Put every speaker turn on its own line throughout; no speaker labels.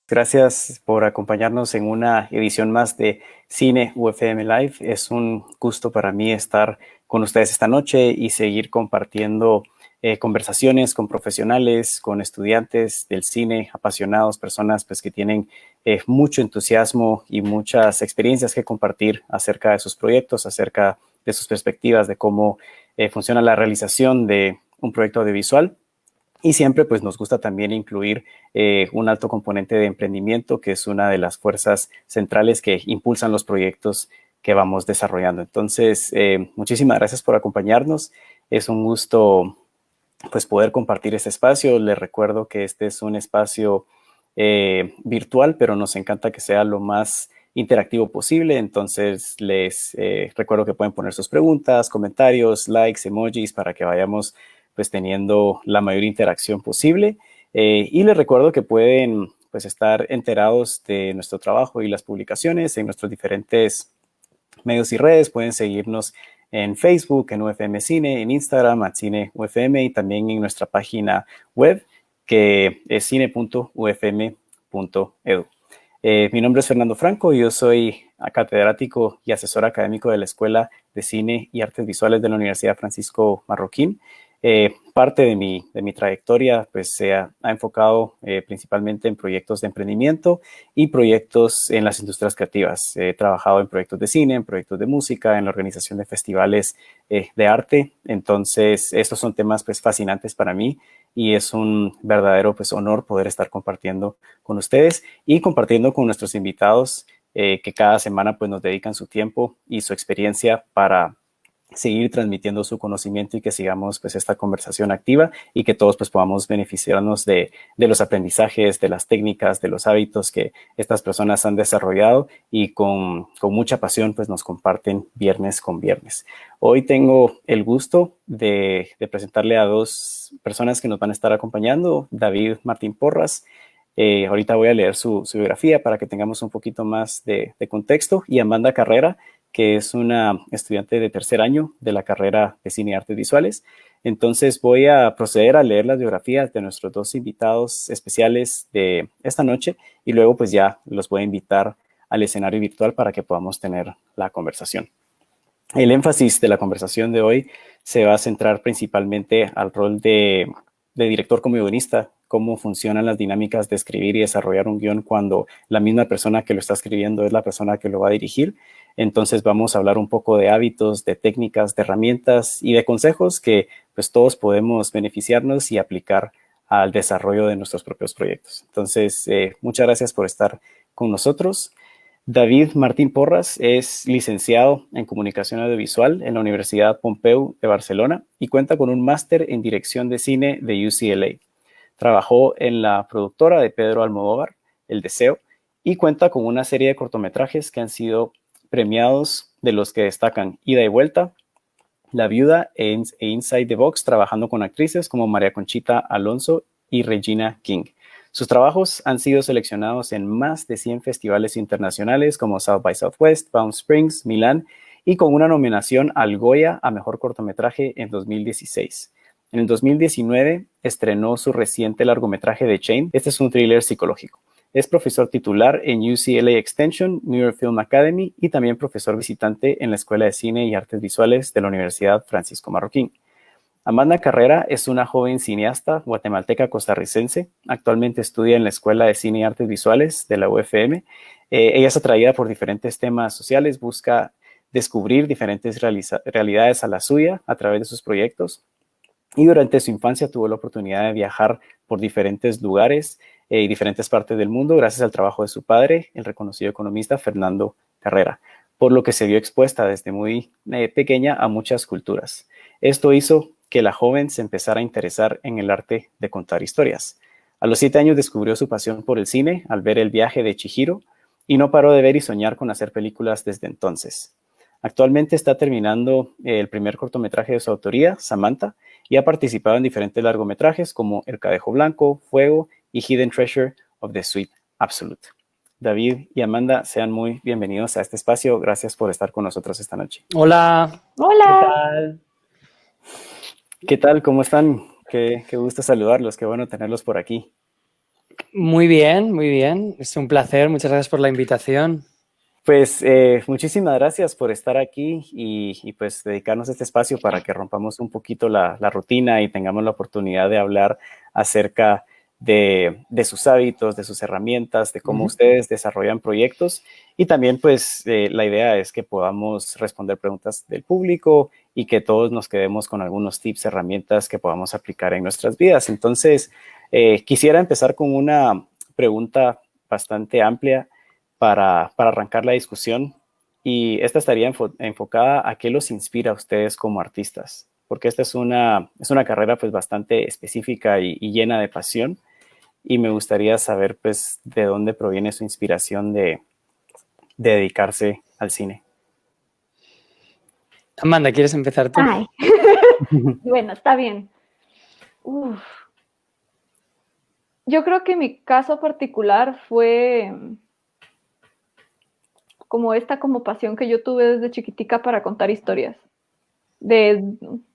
Gracias por acompañarnos en una edición más de Cine UFM Live. Es un gusto para mí estar con ustedes esta noche y seguir compartiendo conversaciones con profesionales, con estudiantes del cine, apasionados, personas pues, que tienen mucho entusiasmo y muchas experiencias que compartir acerca de sus proyectos, acerca de sus perspectivas, de cómo funciona la realización de un proyecto audiovisual. Y siempre pues nos gusta también incluir un alto componente de emprendimiento, que es una de las fuerzas centrales que impulsan los proyectos que vamos desarrollando. Entonces, muchísimas gracias por acompañarnos. Es un gusto pues poder compartir este espacio. Les recuerdo que este es un espacio virtual, pero nos encanta que sea lo más interactivo posible. Entonces, les recuerdo que pueden poner sus preguntas, comentarios, likes, emojis para que vayamos pues teniendo la mayor interacción posible. Y les recuerdo que pueden pues estar enterados de nuestro trabajo y las publicaciones en nuestros diferentes medios y redes. Pueden seguirnos en Facebook, en UFM Cine, en Instagram, Cine UFM, y también en nuestra página web, que es cine.ufm.edu. Mi nombre es Fernando Franco y yo soy catedrático y asesor académico de la Escuela de Cine y Artes Visuales de la Universidad Francisco Marroquín. Parte de mi trayectoria pues, se ha enfocado principalmente en proyectos de emprendimiento y proyectos en las industrias creativas. He trabajado en proyectos de cine, en proyectos de música, en la organización de festivales de arte. Entonces, estos son temas pues, fascinantes para mí y es un verdadero pues, honor poder estar compartiendo con ustedes y compartiendo con nuestros invitados que cada semana pues, nos dedican su tiempo y su experiencia para seguir transmitiendo su conocimiento y que sigamos pues esta conversación activa y que todos pues podamos beneficiarnos de los aprendizajes, de las técnicas, de los hábitos que estas personas han desarrollado y con mucha pasión pues nos comparten viernes con viernes. Hoy tengo el gusto de presentarle a dos personas que nos van a estar acompañando. David Martín Porras. Ahorita voy a leer su biografía para que tengamos un poquito más de contexto, y Amanda Carrera, que es una estudiante de tercer año de la carrera de Cine y Artes Visuales. Entonces voy a proceder a leer las biografías de nuestros dos invitados especiales de esta noche y luego pues ya los voy a invitar al escenario virtual para que podamos tener la conversación. El énfasis de la conversación de hoy se va a centrar principalmente al rol de director como guionista, cómo funcionan las dinámicas de escribir y desarrollar un guión cuando la misma persona que lo está escribiendo es la persona que lo va a dirigir. Entonces vamos a hablar un poco de hábitos, de técnicas, de herramientas y de consejos que pues todos podemos beneficiarnos y aplicar al desarrollo de nuestros propios proyectos. Entonces, muchas gracias por estar con nosotros. David Martín Porras es licenciado en Comunicación Audiovisual en la Universidad Pompeu de Barcelona y cuenta con un máster en Dirección de Cine de UCLA. Trabajó en la productora de Pedro Almodóvar, El Deseo, y cuenta con una serie de cortometrajes que han sido premiados, de los que destacan Ida y Vuelta, La Viuda e Inside the Box, trabajando con actrices como María Conchita Alonso y Regina King. Sus trabajos han sido seleccionados en más de 100 festivales internacionales como South by Southwest, Palm Springs, Milán, y con una nominación al Goya a Mejor Cortometraje en 2016. En el 2019 estrenó su reciente largometraje The Chain. Este es un thriller psicológico. Es profesor titular en UCLA Extension, New York Film Academy, y también profesor visitante en la Escuela de Cine y Artes Visuales de la Universidad Francisco Marroquín. Amanda Carrera es una joven cineasta guatemalteca costarricense. Actualmente estudia en la Escuela de Cine y Artes Visuales de la UFM. Ella es atraída por diferentes temas sociales, busca descubrir diferentes realidades a la suya a través de sus proyectos. Y durante su infancia tuvo la oportunidad de viajar por diferentes lugares y diferentes partes del mundo gracias al trabajo de su padre, el reconocido economista Fernando Carrera, por lo que se vio expuesta desde muy pequeña a muchas culturas. Esto hizo que la joven se empezara a interesar en el arte de contar historias. A los 7 años descubrió su pasión por el cine al ver El viaje de Chihiro y no paró de ver y soñar con hacer películas desde entonces. Actualmente está terminando el primer cortometraje de su autoría, Samantha, y ha participado en diferentes largometrajes como El Cadejo Blanco, Fuego y Hidden Treasure of the Sweet Absolute. David y Amanda, sean muy bienvenidos a este espacio. Gracias por estar con nosotros esta noche.
Hola, ¿qué
Hola.
tal?
¿Qué tal? ¿Cómo están? Qué gusto saludarlos. Qué bueno tenerlos por aquí.
Muy bien, muy bien. Es un placer. Muchas gracias por la invitación.
Pues muchísimas gracias por estar aquí y pues dedicarnos este espacio para que rompamos un poquito la rutina y tengamos la oportunidad de hablar acerca de sus hábitos, de sus herramientas, de cómo ustedes desarrollan proyectos y también pues la idea es que podamos responder preguntas del público y que todos nos quedemos con algunos tips, herramientas que podamos aplicar en nuestras vidas. Entonces, quisiera empezar con una pregunta bastante amplia para arrancar la discusión y esta estaría enfocada a qué los inspira a ustedes como artistas, porque esta es una carrera pues bastante específica y llena de pasión y me gustaría saber pues de dónde proviene su inspiración de dedicarse al cine.
Amanda, ¿quieres empezar tú?
Ay, bueno, está bien. Uf. Yo creo que mi caso particular fue como esta como pasión que yo tuve desde chiquitica para contar historias. De,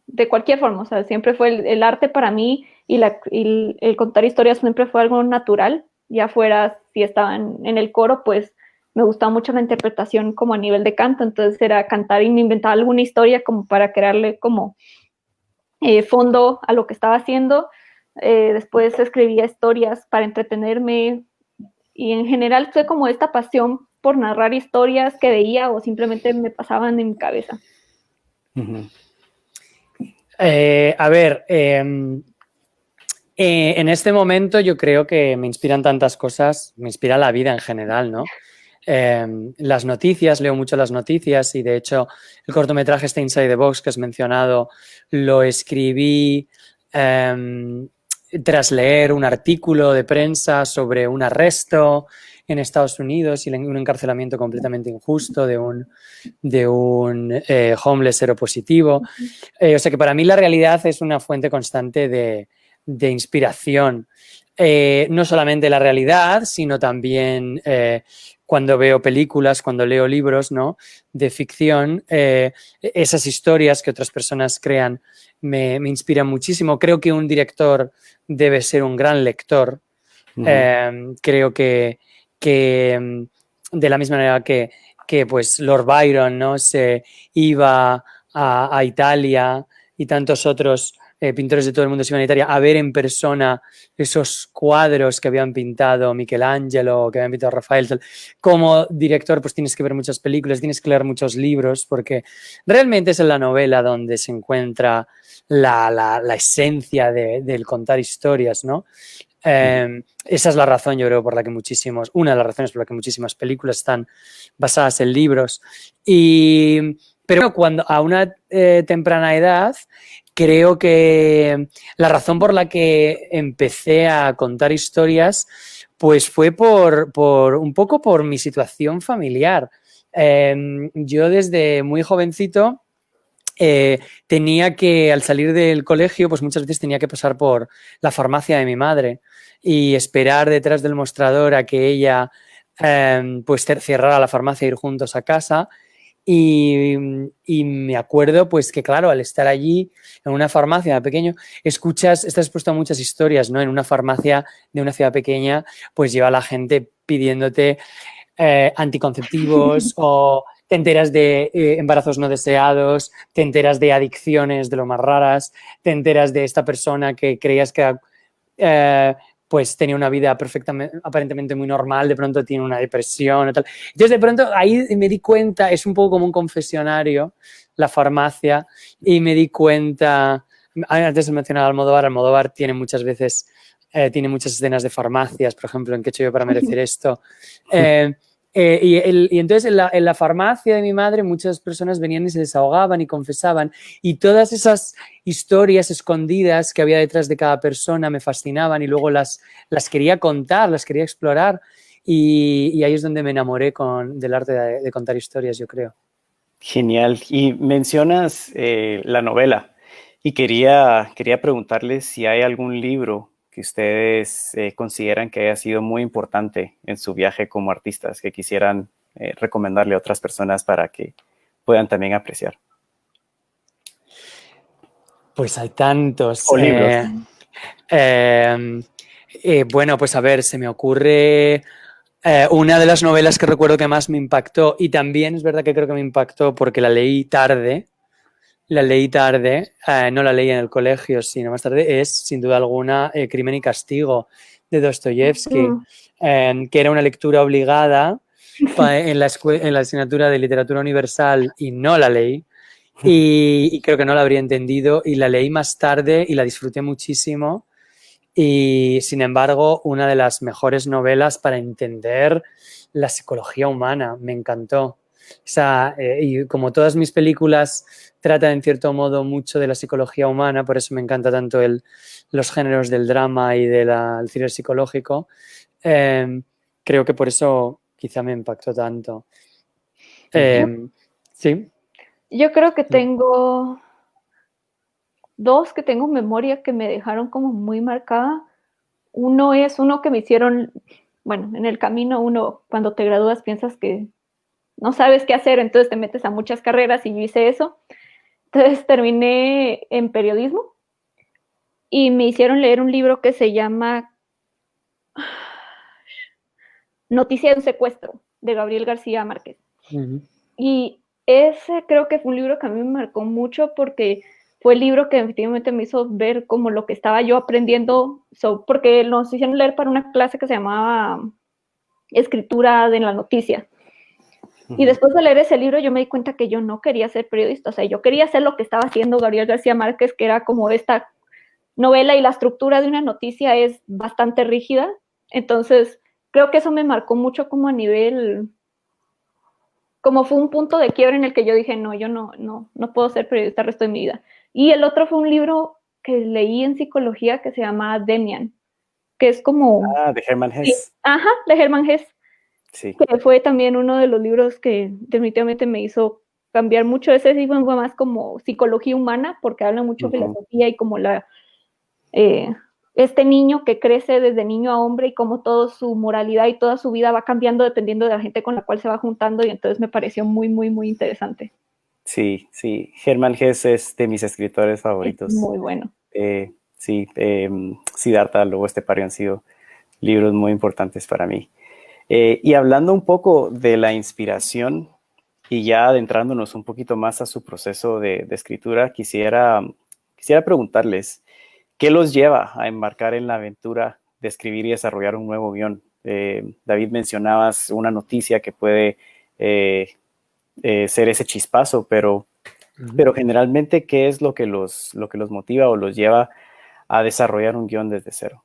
de cualquier forma, o sea, siempre fue el arte para mí y el contar historias siempre fue algo natural, ya fuera si estaba en el coro, pues me gustaba mucho la interpretación como a nivel de canto, entonces era cantar y me inventaba alguna historia como para crearle como fondo a lo que estaba haciendo. Después escribía historias para entretenerme y en general fue como esta pasión por narrar historias que veía o simplemente me pasaban en mi cabeza.
A ver, en este momento yo creo que me inspiran tantas cosas, me inspira la vida en general, ¿no? Las noticias, leo mucho las noticias y de hecho el cortometraje este Inside the Box que has mencionado lo escribí tras leer un artículo de prensa sobre un arresto en Estados Unidos y un encarcelamiento completamente injusto de un homeless seropositivo. O sea que para mí la realidad es una fuente constante de inspiración. No solamente la realidad, sino también cuando veo películas, cuando leo libros, ¿no?, de ficción, esas historias que otras personas crean me inspiran muchísimo. Creo que un director debe ser un gran lector. Creo que de la misma manera que pues Lord Byron, ¿no?, se iba a Italia y tantos otros pintores de todo el mundo se iban a Italia a ver en persona esos cuadros que habían pintado Michelangelo, que habían pintado Rafael. Como director, pues tienes que ver muchas películas, tienes que leer muchos libros, porque realmente es en la novela donde se encuentra la esencia del contar historias, ¿no? Esa es la razón, yo creo, una de las razones por la que muchísimas películas están basadas en libros. Pero cuando a una temprana edad, creo que la razón por la que empecé a contar historias, pues fue un poco por mi situación familiar. Yo desde muy jovencito tenía que, al salir del colegio, pues muchas veces tenía que pasar por la farmacia de mi madre y esperar detrás del mostrador a que ella pues cerrara la farmacia e ir juntos a casa. Y me acuerdo, pues que claro, al estar allí en una farmacia de pequeño, estás expuesto a muchas historias, ¿no? En una farmacia de una ciudad pequeña, pues lleva la gente pidiéndote anticonceptivos o te enteras de embarazos no deseados, te enteras de adicciones de lo más raras, te enteras de esta persona que creías que pues tenía una vida aparentemente muy normal, de pronto tiene una depresión y tal. Entonces de pronto ahí me di cuenta, es un poco como un confesionario, la farmacia, y me di cuenta, antes de mencionar a Almodóvar tiene muchas veces, tiene muchas escenas de farmacias, por ejemplo, en ¿Qué he hecho yo para merecer esto? Y entonces en la farmacia de mi madre muchas personas venían y se desahogaban y confesaban y todas esas historias escondidas que había detrás de cada persona me fascinaban y luego las quería contar, las quería explorar y ahí es donde me enamoré del arte de contar historias, yo creo.
Genial. Y mencionas la novela y quería preguntarles si hay algún libro que ustedes consideran que haya sido muy importante en su viaje como artistas, que quisieran recomendarle a otras personas para que puedan también apreciar.
Pues hay tantos.
O libros.
Bueno, pues a ver, se me ocurre una de las novelas que recuerdo que más me impactó, y también es verdad que creo que me impactó porque no la leí en el colegio, sino más tarde, es sin duda alguna Crimen y Castigo de Dostoyevsky,
Mm.
que era una lectura obligada en la asignatura de Literatura Universal y no la leí. Y creo que no la habría entendido y la leí más tarde y la disfruté muchísimo. Y sin embargo, una de las mejores novelas para entender la psicología humana, me encantó. O sea, y como todas mis películas tratan en cierto modo mucho de la psicología humana, por eso me encanta tanto los géneros del drama y del thriller psicológico, eh, creo que por eso quizá me impactó tanto.
Yo,
Sí.
yo creo que tengo dos que tengo en memoria que me dejaron como muy marcada. Uno es uno que me hicieron, bueno, en el camino uno cuando te gradúas piensas que no sabes qué hacer, entonces te metes a muchas carreras y yo hice eso. Entonces terminé en periodismo y me hicieron leer un libro que se llama Noticia de un secuestro, de Gabriel García Márquez.
Uh-huh.
Y ese creo que fue un libro que a mí me marcó mucho porque fue el libro que efectivamente me hizo ver como lo que estaba yo aprendiendo, porque nos hicieron leer para una clase que se llamaba Escritura de la Noticia. Y después de leer ese libro yo me di cuenta que yo no quería ser periodista, o sea, yo quería hacer lo que estaba haciendo Gabriel García Márquez, que era como esta novela, y la estructura de una noticia es bastante rígida. Entonces, creo que eso me marcó mucho como a nivel, como fue un punto de quiebre en el que yo dije, no, yo no puedo ser periodista el resto de mi vida. Y el otro fue un libro que leí en psicología que se llama Demian, que es como...
Ah, de Hermann Hesse.
Ajá, de Hermann Hesse.
Sí.
Que fue también uno de los libros que definitivamente me hizo cambiar mucho. Ese sí fue más como psicología humana, porque habla mucho de filosofía y como este niño que crece desde niño a hombre y como toda su moralidad y toda su vida va cambiando dependiendo de la gente con la cual se va juntando, y entonces me pareció muy, muy, muy interesante.
Sí, sí. Hermann Hesse es de mis escritores favoritos.
Es muy bueno.
Sí, Siddhartha, Lobo Estepario han sido libros muy importantes para mí. Y hablando un poco de la inspiración y ya adentrándonos un poquito más a su proceso de escritura, quisiera preguntarles, ¿qué los lleva a embarcar en la aventura de escribir y desarrollar un nuevo guión? David, mencionabas una noticia que puede ser ese chispazo, pero generalmente, ¿qué es lo que los motiva o los lleva a desarrollar un guión desde cero?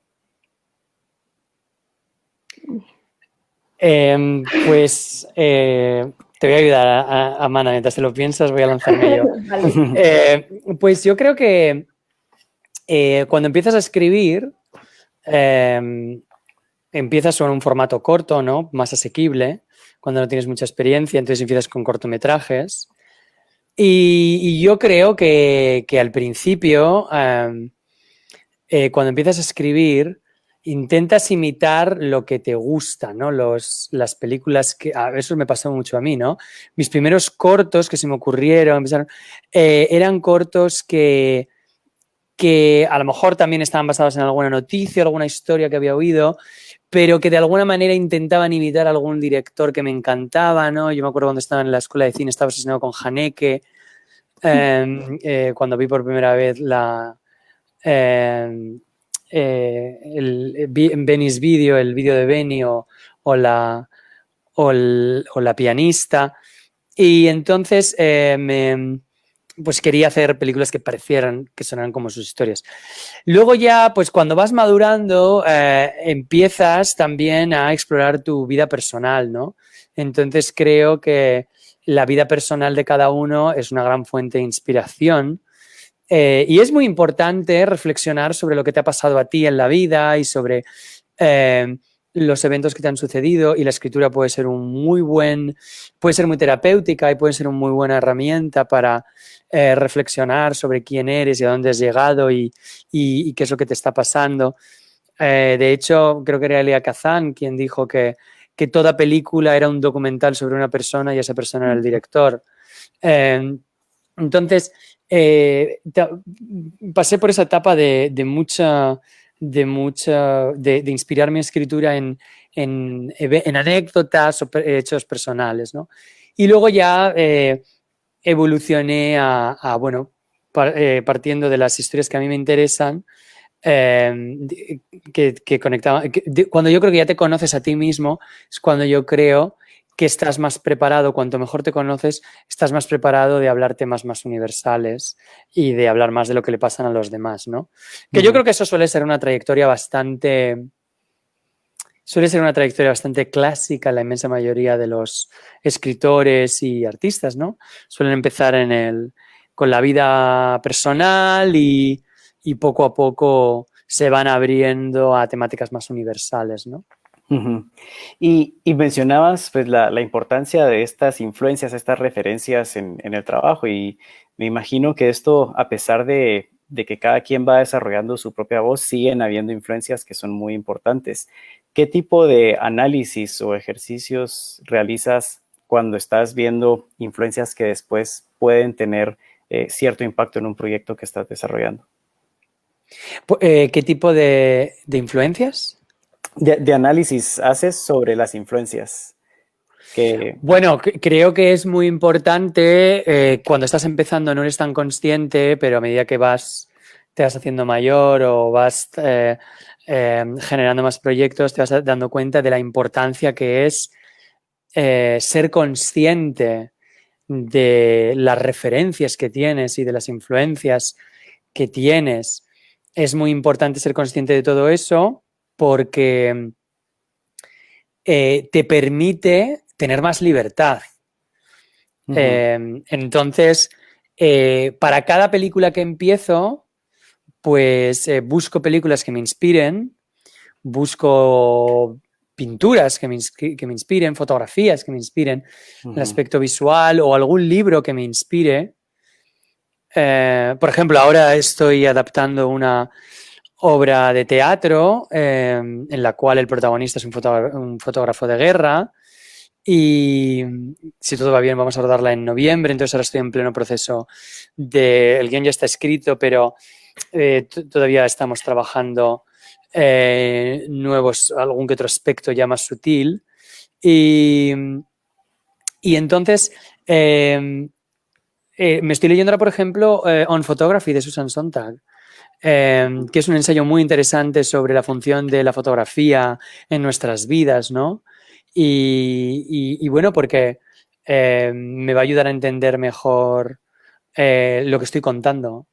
Pues te voy a ayudar, Amanda, mientras te lo piensas voy a lanzarme yo.
Vale.
Pues yo creo que cuando empiezas a escribir, empiezas con un formato corto, ¿no? Más asequible, cuando no tienes mucha experiencia, entonces empiezas con cortometrajes. Y yo creo que al principio, cuando empiezas a escribir, intentas imitar lo que te gusta, ¿no? Las películas que... eso me pasó mucho a mí, ¿no? Mis primeros cortos que se me ocurrieron eran cortos que a lo mejor también estaban basados en alguna noticia, alguna historia que había oído, pero que de alguna manera intentaban imitar a algún director que me encantaba, ¿no? Yo me acuerdo cuando estaba en la escuela de cine, estaba obsesionado con Haneke, cuando vi por primera vez el Benny's Video, el vídeo de Benny o la pianista. Y entonces pues quería hacer películas que parecieran, que sonaran como sus historias. Luego ya, pues cuando vas madurando, empiezas también a explorar tu vida personal, ¿no? Entonces creo que la vida personal de cada uno es una gran fuente de inspiración. Y es muy importante reflexionar sobre lo que te ha pasado a ti en la vida y sobre los eventos que te han sucedido, y la escritura puede ser puede ser muy terapéutica y puede ser una muy buena herramienta para reflexionar sobre quién eres y a dónde has llegado y qué es lo que te está pasando. De hecho, creo que era Elia Kazan quien dijo que toda película era un documental sobre una persona y esa persona era el director. Entonces, pasé por esa etapa de mucha de inspirar mi escritura en anécdotas o hechos personales, ¿no? Y luego ya evolucioné bueno, partiendo de las historias que a mí me interesan, que conectaban. Cuando yo creo que ya te conoces a ti mismo, es cuando yo creo que estás más preparado, cuanto mejor te conoces, estás más preparado de hablar temas más universales y de hablar más de lo que le pasan a los demás, ¿no? Que yo creo que eso suele ser una trayectoria bastante clásica en la inmensa mayoría de los escritores y artistas, ¿no? Suelen empezar con la vida personal y poco a poco se van abriendo a temáticas más universales, ¿no?
Uh-huh. Y mencionabas pues, la importancia de estas influencias, estas referencias en el trabajo, y me imagino que esto, a pesar de que cada quien va desarrollando su propia voz, siguen habiendo influencias que son muy importantes. ¿Qué tipo de análisis o ejercicios realizas cuando estás viendo influencias que después pueden tener cierto impacto en un proyecto que estás desarrollando?
¿Qué tipo de influencias?
De análisis haces sobre las influencias.
Bueno, creo que es muy importante, cuando estás empezando no eres tan consciente, pero a medida que te vas haciendo mayor o vas generando más proyectos, te vas dando cuenta de la importancia que es ser consciente de las referencias que tienes y de las influencias que tienes. Es muy importante ser consciente de todo eso porque te permite tener más libertad. Entonces, para cada película que empiezo, pues busco películas que me inspiren, busco pinturas que me inspiren, fotografías que me inspiren, el aspecto visual o algún libro que me inspire. Por ejemplo, ahora estoy adaptando una obra de teatro en la cual el protagonista es un fotógrafo de guerra. Y si todo va bien vamos a rodarla en noviembre, entonces ahora estoy en pleno proceso el guión ya está escrito, pero todavía estamos trabajando algún que otro aspecto ya más sutil. Y entonces me estoy leyendo ahora, por ejemplo, On Photography de Susan Sontag, que es un ensayo muy interesante sobre la función de la fotografía en nuestras vidas, ¿no? Y bueno, porque me va a ayudar a entender mejor lo que estoy contando.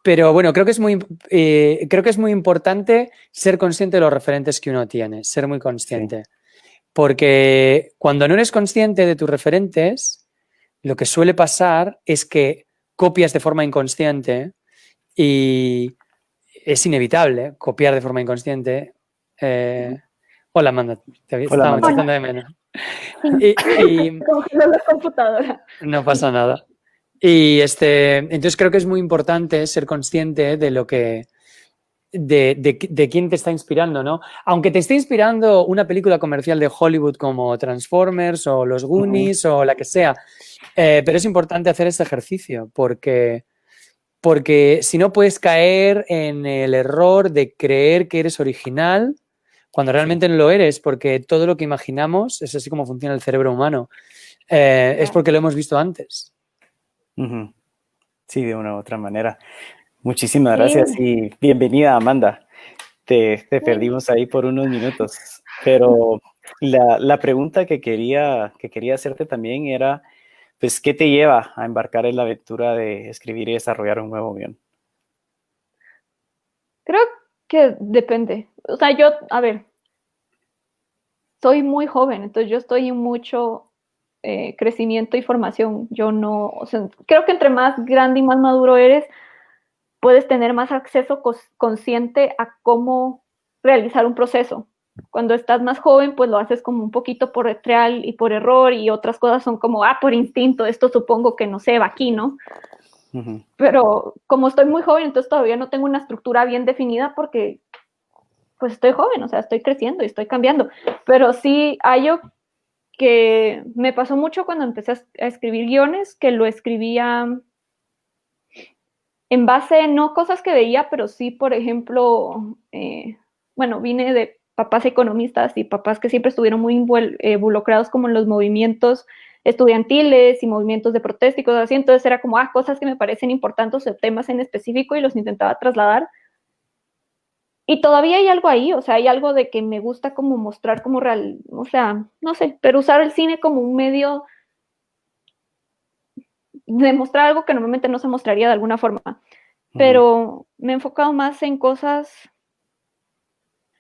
Pero bueno, creo que es muy importante ser consciente de los referentes que uno tiene, ser muy consciente. Sí. Porque cuando no eres consciente de tus referentes, lo que suele pasar es que copias de forma inconsciente y es inevitable copiar de forma inconsciente. Hola, Amanda, te estaba echando de menos.
La computadora.
No pasa nada. Y entonces creo que es muy importante ser consciente de lo que de quién te está inspirando, ¿no? Aunque te esté inspirando una película comercial de Hollywood como Transformers o Los Goonies o la que sea, pero es importante hacer este ejercicio porque si no puedes caer en el error de creer que eres original cuando realmente no lo eres, porque todo lo que imaginamos es así como funciona el cerebro humano. Es porque lo hemos visto antes.
Sí, de una u otra manera. Muchísimas gracias y bienvenida, Amanda. Te perdimos ahí por unos minutos, pero la pregunta que quería hacerte también era, pues, ¿qué te lleva a embarcar en la aventura de escribir y desarrollar un nuevo guión?
Creo que depende. O sea, soy muy joven, entonces yo estoy en mucho crecimiento y formación. Yo no, o sea, creo que entre más grande y más maduro eres, puedes tener más acceso consciente a cómo realizar un proceso. Cuando estás más joven, pues lo haces como un poquito por trial y por error, y otras cosas son como, por instinto, esto supongo que no se va aquí, ¿no? Pero como estoy muy joven, entonces todavía no tengo una estructura bien definida porque pues estoy joven, o sea, estoy creciendo y estoy cambiando. Pero sí hay algo que me pasó mucho cuando empecé a escribir guiones, que lo escribía en base, no cosas que veía, pero sí, por ejemplo, bueno, vine de papás economistas y papás que siempre estuvieron muy involucrados como en los movimientos estudiantiles y movimientos de protesta y cosas así, entonces era como, cosas que me parecen importantes o temas en específico y los intentaba trasladar. Y todavía hay algo ahí, o sea, hay algo de que me gusta como mostrar como real, o sea, no sé, pero usar el cine como un medio de mostrar algo que normalmente no se mostraría de alguna forma. Pero me he enfocado más en cosas,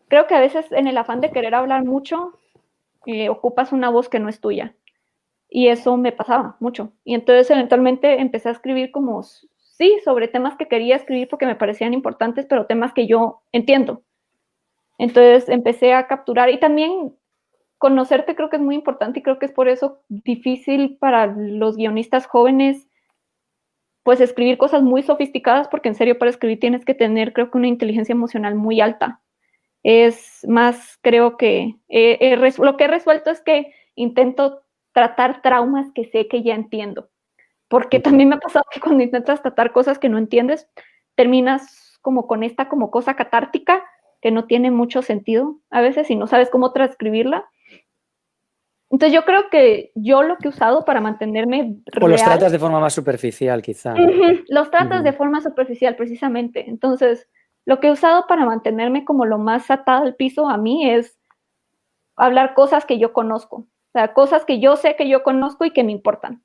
creo que a veces en el afán de querer hablar mucho, ocupas una voz que no es tuya. Y eso me pasaba mucho. Y entonces eventualmente empecé a escribir como, sí, sobre temas que quería escribir porque me parecían importantes, pero temas que yo entiendo. Entonces empecé a capturar y también conocerte creo que es muy importante y creo que es por eso difícil para los guionistas jóvenes pues escribir cosas muy sofisticadas porque en serio para escribir tienes que tener creo que una inteligencia emocional muy alta. Es más, creo que lo que he resuelto es que intento tratar traumas que sé que ya entiendo. Porque también me ha pasado que cuando intentas tratar cosas que no entiendes, terminas como con esta como cosa catártica que no tiene mucho sentido a veces y no sabes cómo transcribirla. Entonces yo creo que yo lo que he usado para mantenerme
O los
real,
tratas de forma más superficial, quizá.
los tratas de forma superficial precisamente. Entonces lo que he usado para mantenerme como lo más atado al piso a mí es hablar cosas que yo conozco, o sea, cosas que yo sé que yo conozco y que me importan.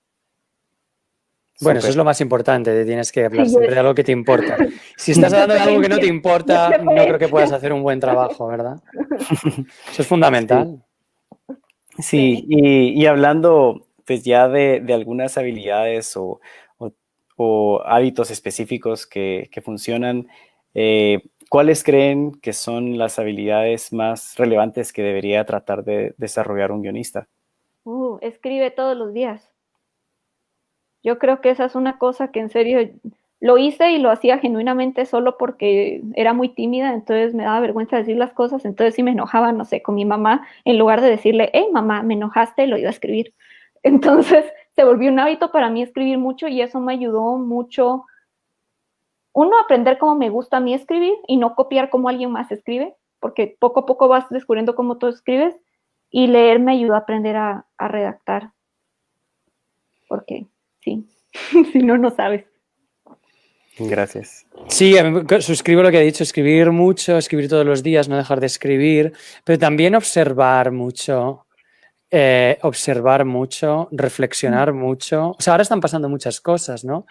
Bueno, eso es lo más importante, tienes que hablar
Sí,
siempre de algo que te importa. Si estás hablando de algo que no te importa, no creo que puedas hacer un buen trabajo, ¿verdad? Eso es fundamental.
Sí, y hablando pues ya de algunas habilidades o hábitos específicos que funcionan, ¿cuáles creen que son las habilidades más relevantes que debería tratar de desarrollar un guionista?
Escribe todos los días. Yo creo que esa es una cosa que en serio lo hice y lo hacía genuinamente solo porque era muy tímida, entonces me daba vergüenza decir las cosas, entonces si me enojaba, no sé, con mi mamá, en lugar de decirle, hey mamá, me enojaste, lo iba a escribir. Entonces se volvió un hábito para mí escribir mucho y eso me ayudó mucho, uno, a aprender cómo me gusta a mí escribir y no copiar cómo alguien más escribe, porque poco a poco vas descubriendo cómo tú escribes, y leer me ayudó a aprender a redactar, porque sí, si no, no sabes.
Gracias.
Sí, suscribo lo que ha dicho, escribir mucho, escribir todos los días, no dejar de escribir, pero también observar mucho, reflexionar mucho. O sea, ahora están pasando muchas cosas, ¿no?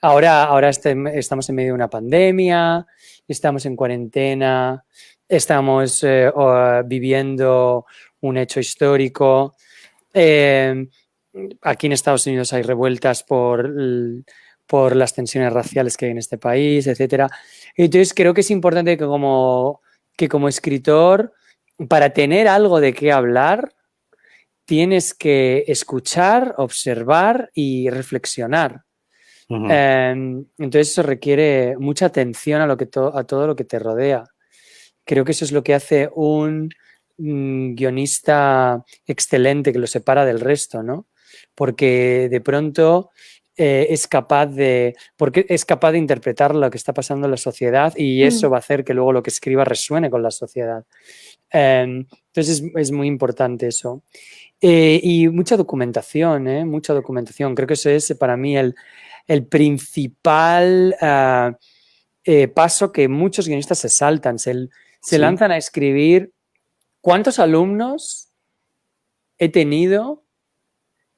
Ahora estamos en medio de una pandemia, estamos en cuarentena, estamos viviendo un hecho histórico. Aquí en Estados Unidos hay revueltas por las tensiones raciales que hay en este país, etcétera. Entonces creo que es importante que como escritor, para tener algo de qué hablar, tienes que escuchar, observar y reflexionar. Entonces eso requiere mucha atención a todo lo que te rodea. Creo que eso es lo que hace un guionista excelente, que lo separa del resto, ¿no? Porque de pronto porque es capaz de interpretar lo que está pasando en la sociedad y eso va a hacer que luego lo que escriba resuene con la sociedad. Entonces es muy importante eso. Y mucha documentación, mucha documentación. Creo que eso es para mí el principal paso que muchos guionistas se saltan, se lanzan a escribir. ¿Cuántos alumnos he tenido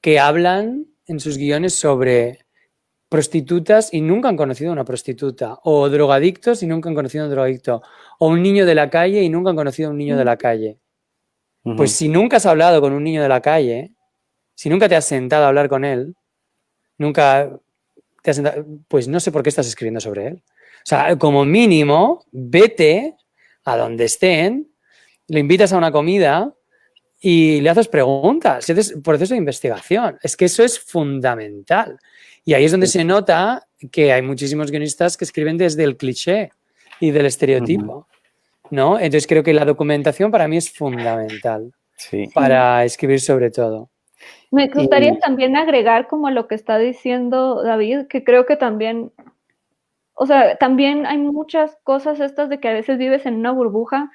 que hablan en sus guiones sobre prostitutas y nunca han conocido a una prostituta? O drogadictos y nunca han conocido a un drogadicto. O un niño de la calle y nunca han conocido a un niño de la calle. Pues si nunca has hablado con un niño de la calle, si nunca te has sentado a hablar con él, nunca te has sentado, pues no sé por qué estás escribiendo sobre él. O sea, como mínimo, vete a donde estén, le invitas a una comida y le haces preguntas, y haces proceso de investigación. Es que eso es fundamental. Y ahí es donde se nota que hay muchísimos guionistas que escriben desde el cliché y del estereotipo, ¿no? Entonces creo que la documentación para mí es fundamental para escribir sobre todo.
Me gustaría también agregar como lo que está diciendo David, que creo que también, O sea, también hay muchas cosas estas de que a veces vives en una burbuja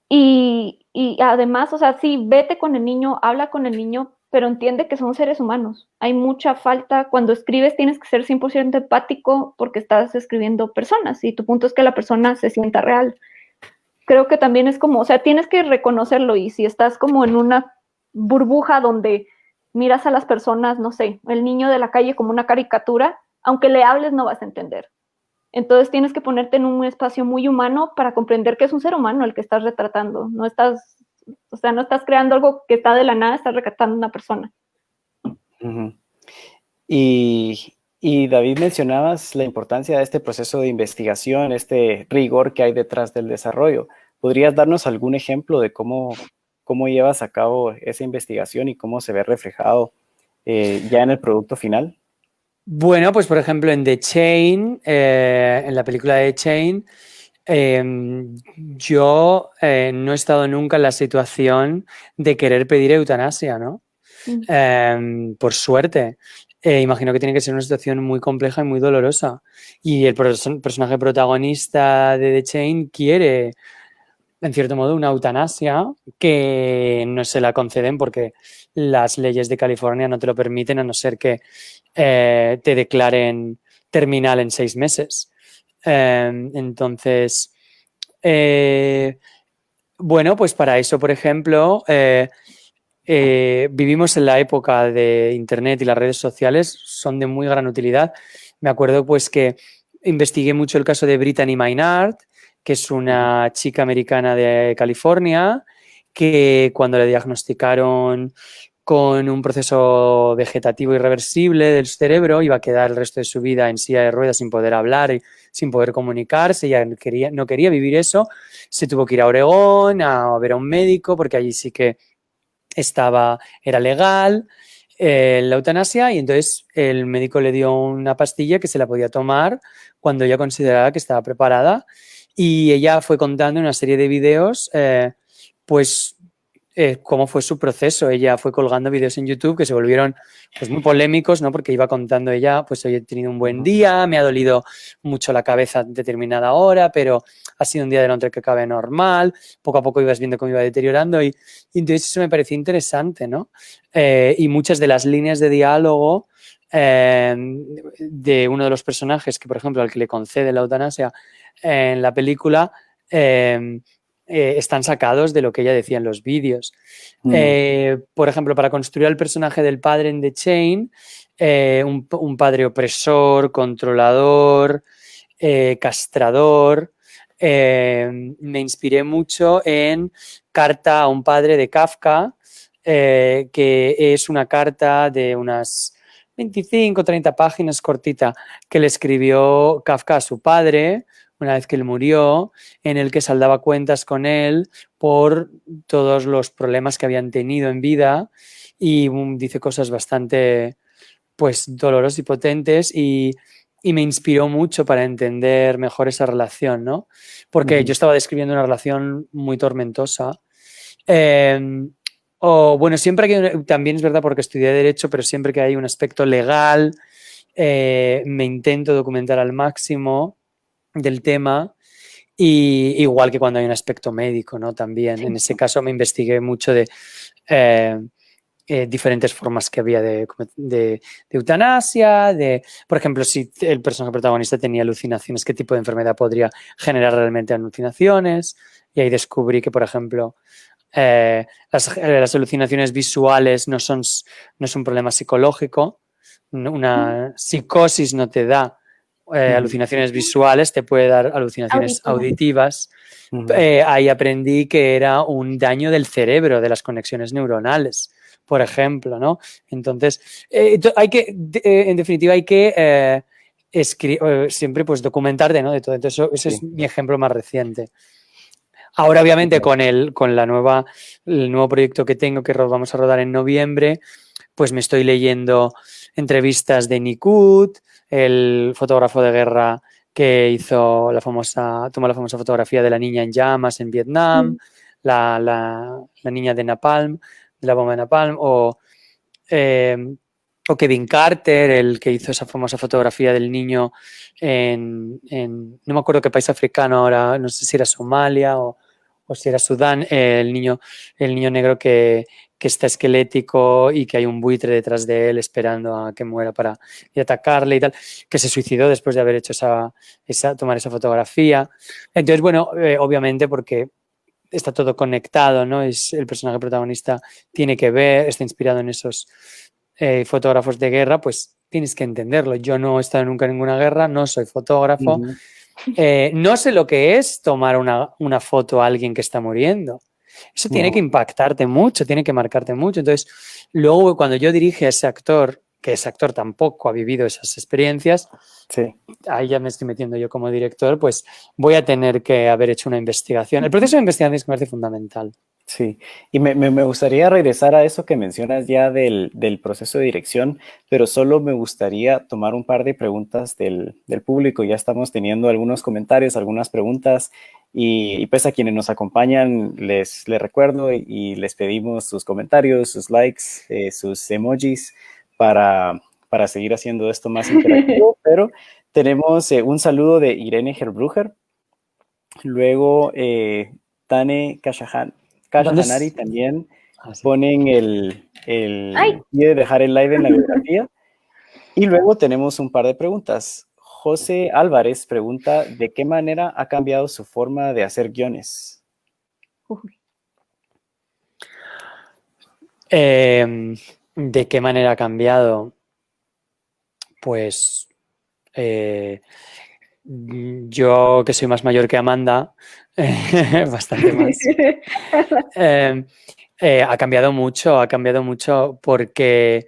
y además, o sea, sí, vete con el niño, habla con el niño, pero entiende que son seres humanos. Hay mucha falta. Cuando escribes tienes que ser 100% empático porque estás escribiendo personas y tu punto es que la persona se sienta real. Creo que también es como, o sea, tienes que reconocerlo y si estás como en una burbuja donde miras a las personas, no sé, el niño de la calle como una caricatura, aunque le hables no vas a entender. Entonces tienes que ponerte en un espacio muy humano para comprender que es un ser humano el que estás retratando. No estás, o sea, no estás creando algo que está de la nada, estás retratando a una persona.
Ujú. Y David, mencionabas la importancia de este proceso de investigación, este rigor que hay detrás del desarrollo. ¿Podrías darnos algún ejemplo de cómo llevas a cabo esa investigación y cómo se ve reflejado ya en el producto final?
Bueno, pues por ejemplo en The Chain, en la película de Chain, yo no he estado nunca en la situación de querer pedir eutanasia, ¿no? Por suerte. Imagino que tiene que ser una situación muy compleja y muy dolorosa. Y el personaje protagonista de The Chain quiere, en cierto modo, una eutanasia que no se la conceden porque las leyes de California no te lo permiten a no ser que te declaren terminal en 6 meses. Entonces, bueno, pues para eso, por ejemplo, vivimos en la época de Internet y las redes sociales, son de muy gran utilidad. Me acuerdo pues que investigué mucho el caso de Brittany Maynard, que es una chica americana de California, que cuando le diagnosticaron con un proceso vegetativo irreversible del cerebro iba a quedar el resto de su vida en silla de ruedas sin poder hablar y sin poder comunicarse, ella no quería vivir eso, se tuvo que ir a Oregón a ver a un médico porque allí sí que era legal la eutanasia y entonces el médico le dio una pastilla que se la podía tomar cuando ella consideraba que estaba preparada y ella fue contando en una serie de videos pues cómo fue su proceso. Ella fue colgando videos en YouTube que se volvieron pues muy polémicos, ¿no? Porque iba contando ella, pues hoy he tenido un buen día, me ha dolido mucho la cabeza a determinada hora, pero ha sido un día delante del que cabe normal, poco a poco ibas viendo cómo iba deteriorando y entonces eso me pareció interesante, ¿no? Y muchas de las líneas de diálogo de uno de los personajes que, por ejemplo, al que le concede la eutanasia en la película, están sacados de lo que ella decía en los vídeos. Por ejemplo, para construir el personaje del padre en The Chain, un padre opresor, controlador, castrador, me inspiré mucho en Carta a un padre de Kafka, que es una carta de unas 25 o 30 páginas cortita que le escribió Kafka a su padre una vez que él murió, en el que saldaba cuentas con él por todos los problemas que habían tenido en vida y dice cosas bastante pues dolorosas y potentes y me inspiró mucho para entender mejor esa relación, ¿no? Porque yo estaba describiendo una relación muy tormentosa. O bueno, siempre que también es verdad porque estudié Derecho, pero siempre que hay un aspecto legal, me intento documentar al máximo del tema, y igual que cuando hay un aspecto médico, ¿no? También. Sí. En ese caso me investigué mucho de diferentes formas que había de eutanasia, por ejemplo, si el personaje protagonista tenía alucinaciones, qué tipo de enfermedad podría generar realmente alucinaciones. Y ahí descubrí que, por ejemplo, las alucinaciones visuales no es un problema psicológico. Una psicosis no te da alucinaciones visuales, te puede dar alucinaciones auditivas. Ahí aprendí que era un daño del cerebro, de las conexiones neuronales, por ejemplo, ¿no? Entonces, hay que, en definitiva, hay que siempre pues documentarte, ¿no? De todo. Entonces, ese es mi ejemplo más reciente. Ahora, obviamente, con el nuevo proyecto que tengo, que vamos a rodar en noviembre, pues me estoy leyendo entrevistas de Nick Wood, el fotógrafo de guerra que tomó la famosa fotografía de la niña en llamas en Vietnam, la niña de Napalm, de la bomba de Napalm, o o Kevin Carter, el que hizo esa famosa fotografía del niño no me acuerdo qué país africano ahora, no sé si era Somalia o si era Sudán, el niño negro que está esquelético y que hay un buitre detrás de él esperando a que muera para atacarle y tal, que se suicidó después de haber hecho tomar esa fotografía. Entonces, bueno, obviamente porque está todo conectado, ¿no? El personaje protagonista tiene que ver, está inspirado en esos fotógrafos de guerra, pues tienes que entenderlo. Yo no he estado nunca en ninguna guerra, no soy fotógrafo, no sé lo que es tomar una foto a alguien que está muriendo. Eso tiene que impactarte mucho, tiene que marcarte mucho. Entonces, luego cuando yo dirige a ese actor, que ese actor tampoco ha vivido esas experiencias,
Sí.
ahí ya me estoy metiendo yo como director, pues voy a tener que haber hecho una investigación. El proceso de investigación es que me parece fundamental.
Sí, y me gustaría regresar a eso que mencionas ya del proceso de dirección, pero solo me gustaría tomar un par de preguntas del público. Ya estamos teniendo algunos comentarios, algunas preguntas, y pues a quienes nos acompañan les recuerdo y les pedimos sus comentarios, sus likes, sus emojis para seguir haciendo esto más interactivo. Pero tenemos un saludo de Irene Herbruger, luego Tane Kashahan. Hanari también ponen quiere dejar el live en la biografía. Y luego tenemos un par de preguntas. José Álvarez pregunta, ¿de qué manera ha cambiado su forma de hacer guiones?
¿De qué manera ha cambiado? Pues yo, que soy más mayor que Amanda, bastante más, ha cambiado mucho porque,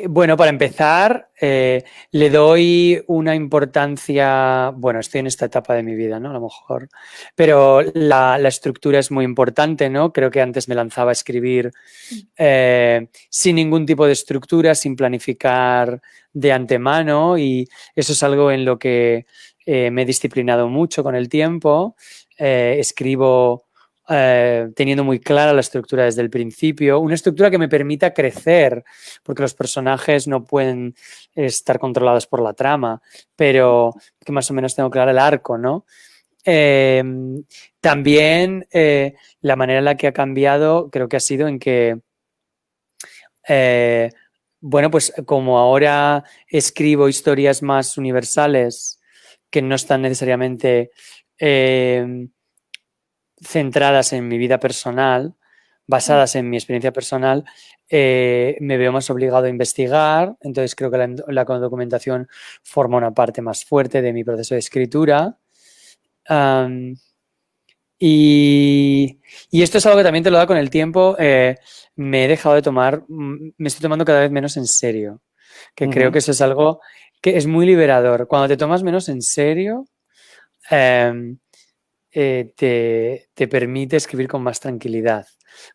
bueno, para empezar, le doy una importancia, bueno, estoy en esta etapa de mi vida, ¿no? A lo mejor, pero la estructura es muy importante, ¿no? Creo que antes me lanzaba a escribir sin ningún tipo de estructura, sin planificar de antemano, y eso es algo en lo que me he disciplinado mucho con el tiempo. Escribo teniendo muy clara la estructura desde el principio, una estructura que me permita crecer, porque los personajes no pueden estar controlados por la trama, pero que más o menos tengo claro el arco, ¿no? También la manera en la que ha cambiado creo que ha sido en que bueno, pues como ahora escribo historias más universales que no están necesariamente centradas en mi vida personal, basadas en mi experiencia personal, me veo más obligado a investigar. Entonces creo que la documentación forma una parte más fuerte de mi proceso de escritura. Y esto es algo que también te lo da con el tiempo. Me he dejado de me estoy tomando cada vez menos en serio, que creo que eso es algo que es muy liberador. Cuando te tomas menos en serio, te permite escribir con más tranquilidad.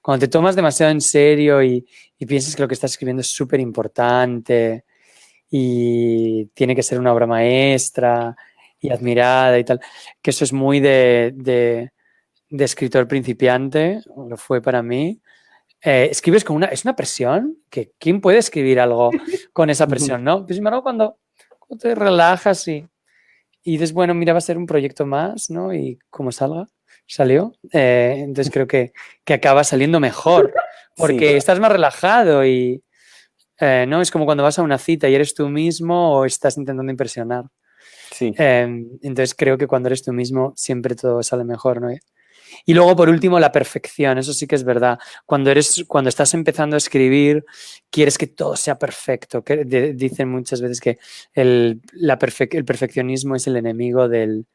Cuando te tomas demasiado en serio y piensas que lo que estás escribiendo es súper importante y tiene que ser una obra maestra y admirada y tal, que eso es muy de escritor principiante, lo fue para mí. Escribes es una presión, que ¿quién puede escribir algo con esa presión, no? Pues, sin embargo, cuando te relajas y dices, bueno, mira, va a ser un proyecto más, ¿no? Y como salió. Entonces creo que acaba saliendo mejor, porque estás más relajado y no es como cuando vas a una cita y eres tú mismo o estás intentando impresionar.
Sí.
Entonces creo que cuando eres tú mismo siempre todo sale mejor, ¿no? Y luego, por último, la perfección. Eso sí que es verdad. Cuando estás empezando a escribir, quieres que todo sea perfecto. Dicen muchas veces que el perfeccionismo es el enemigo del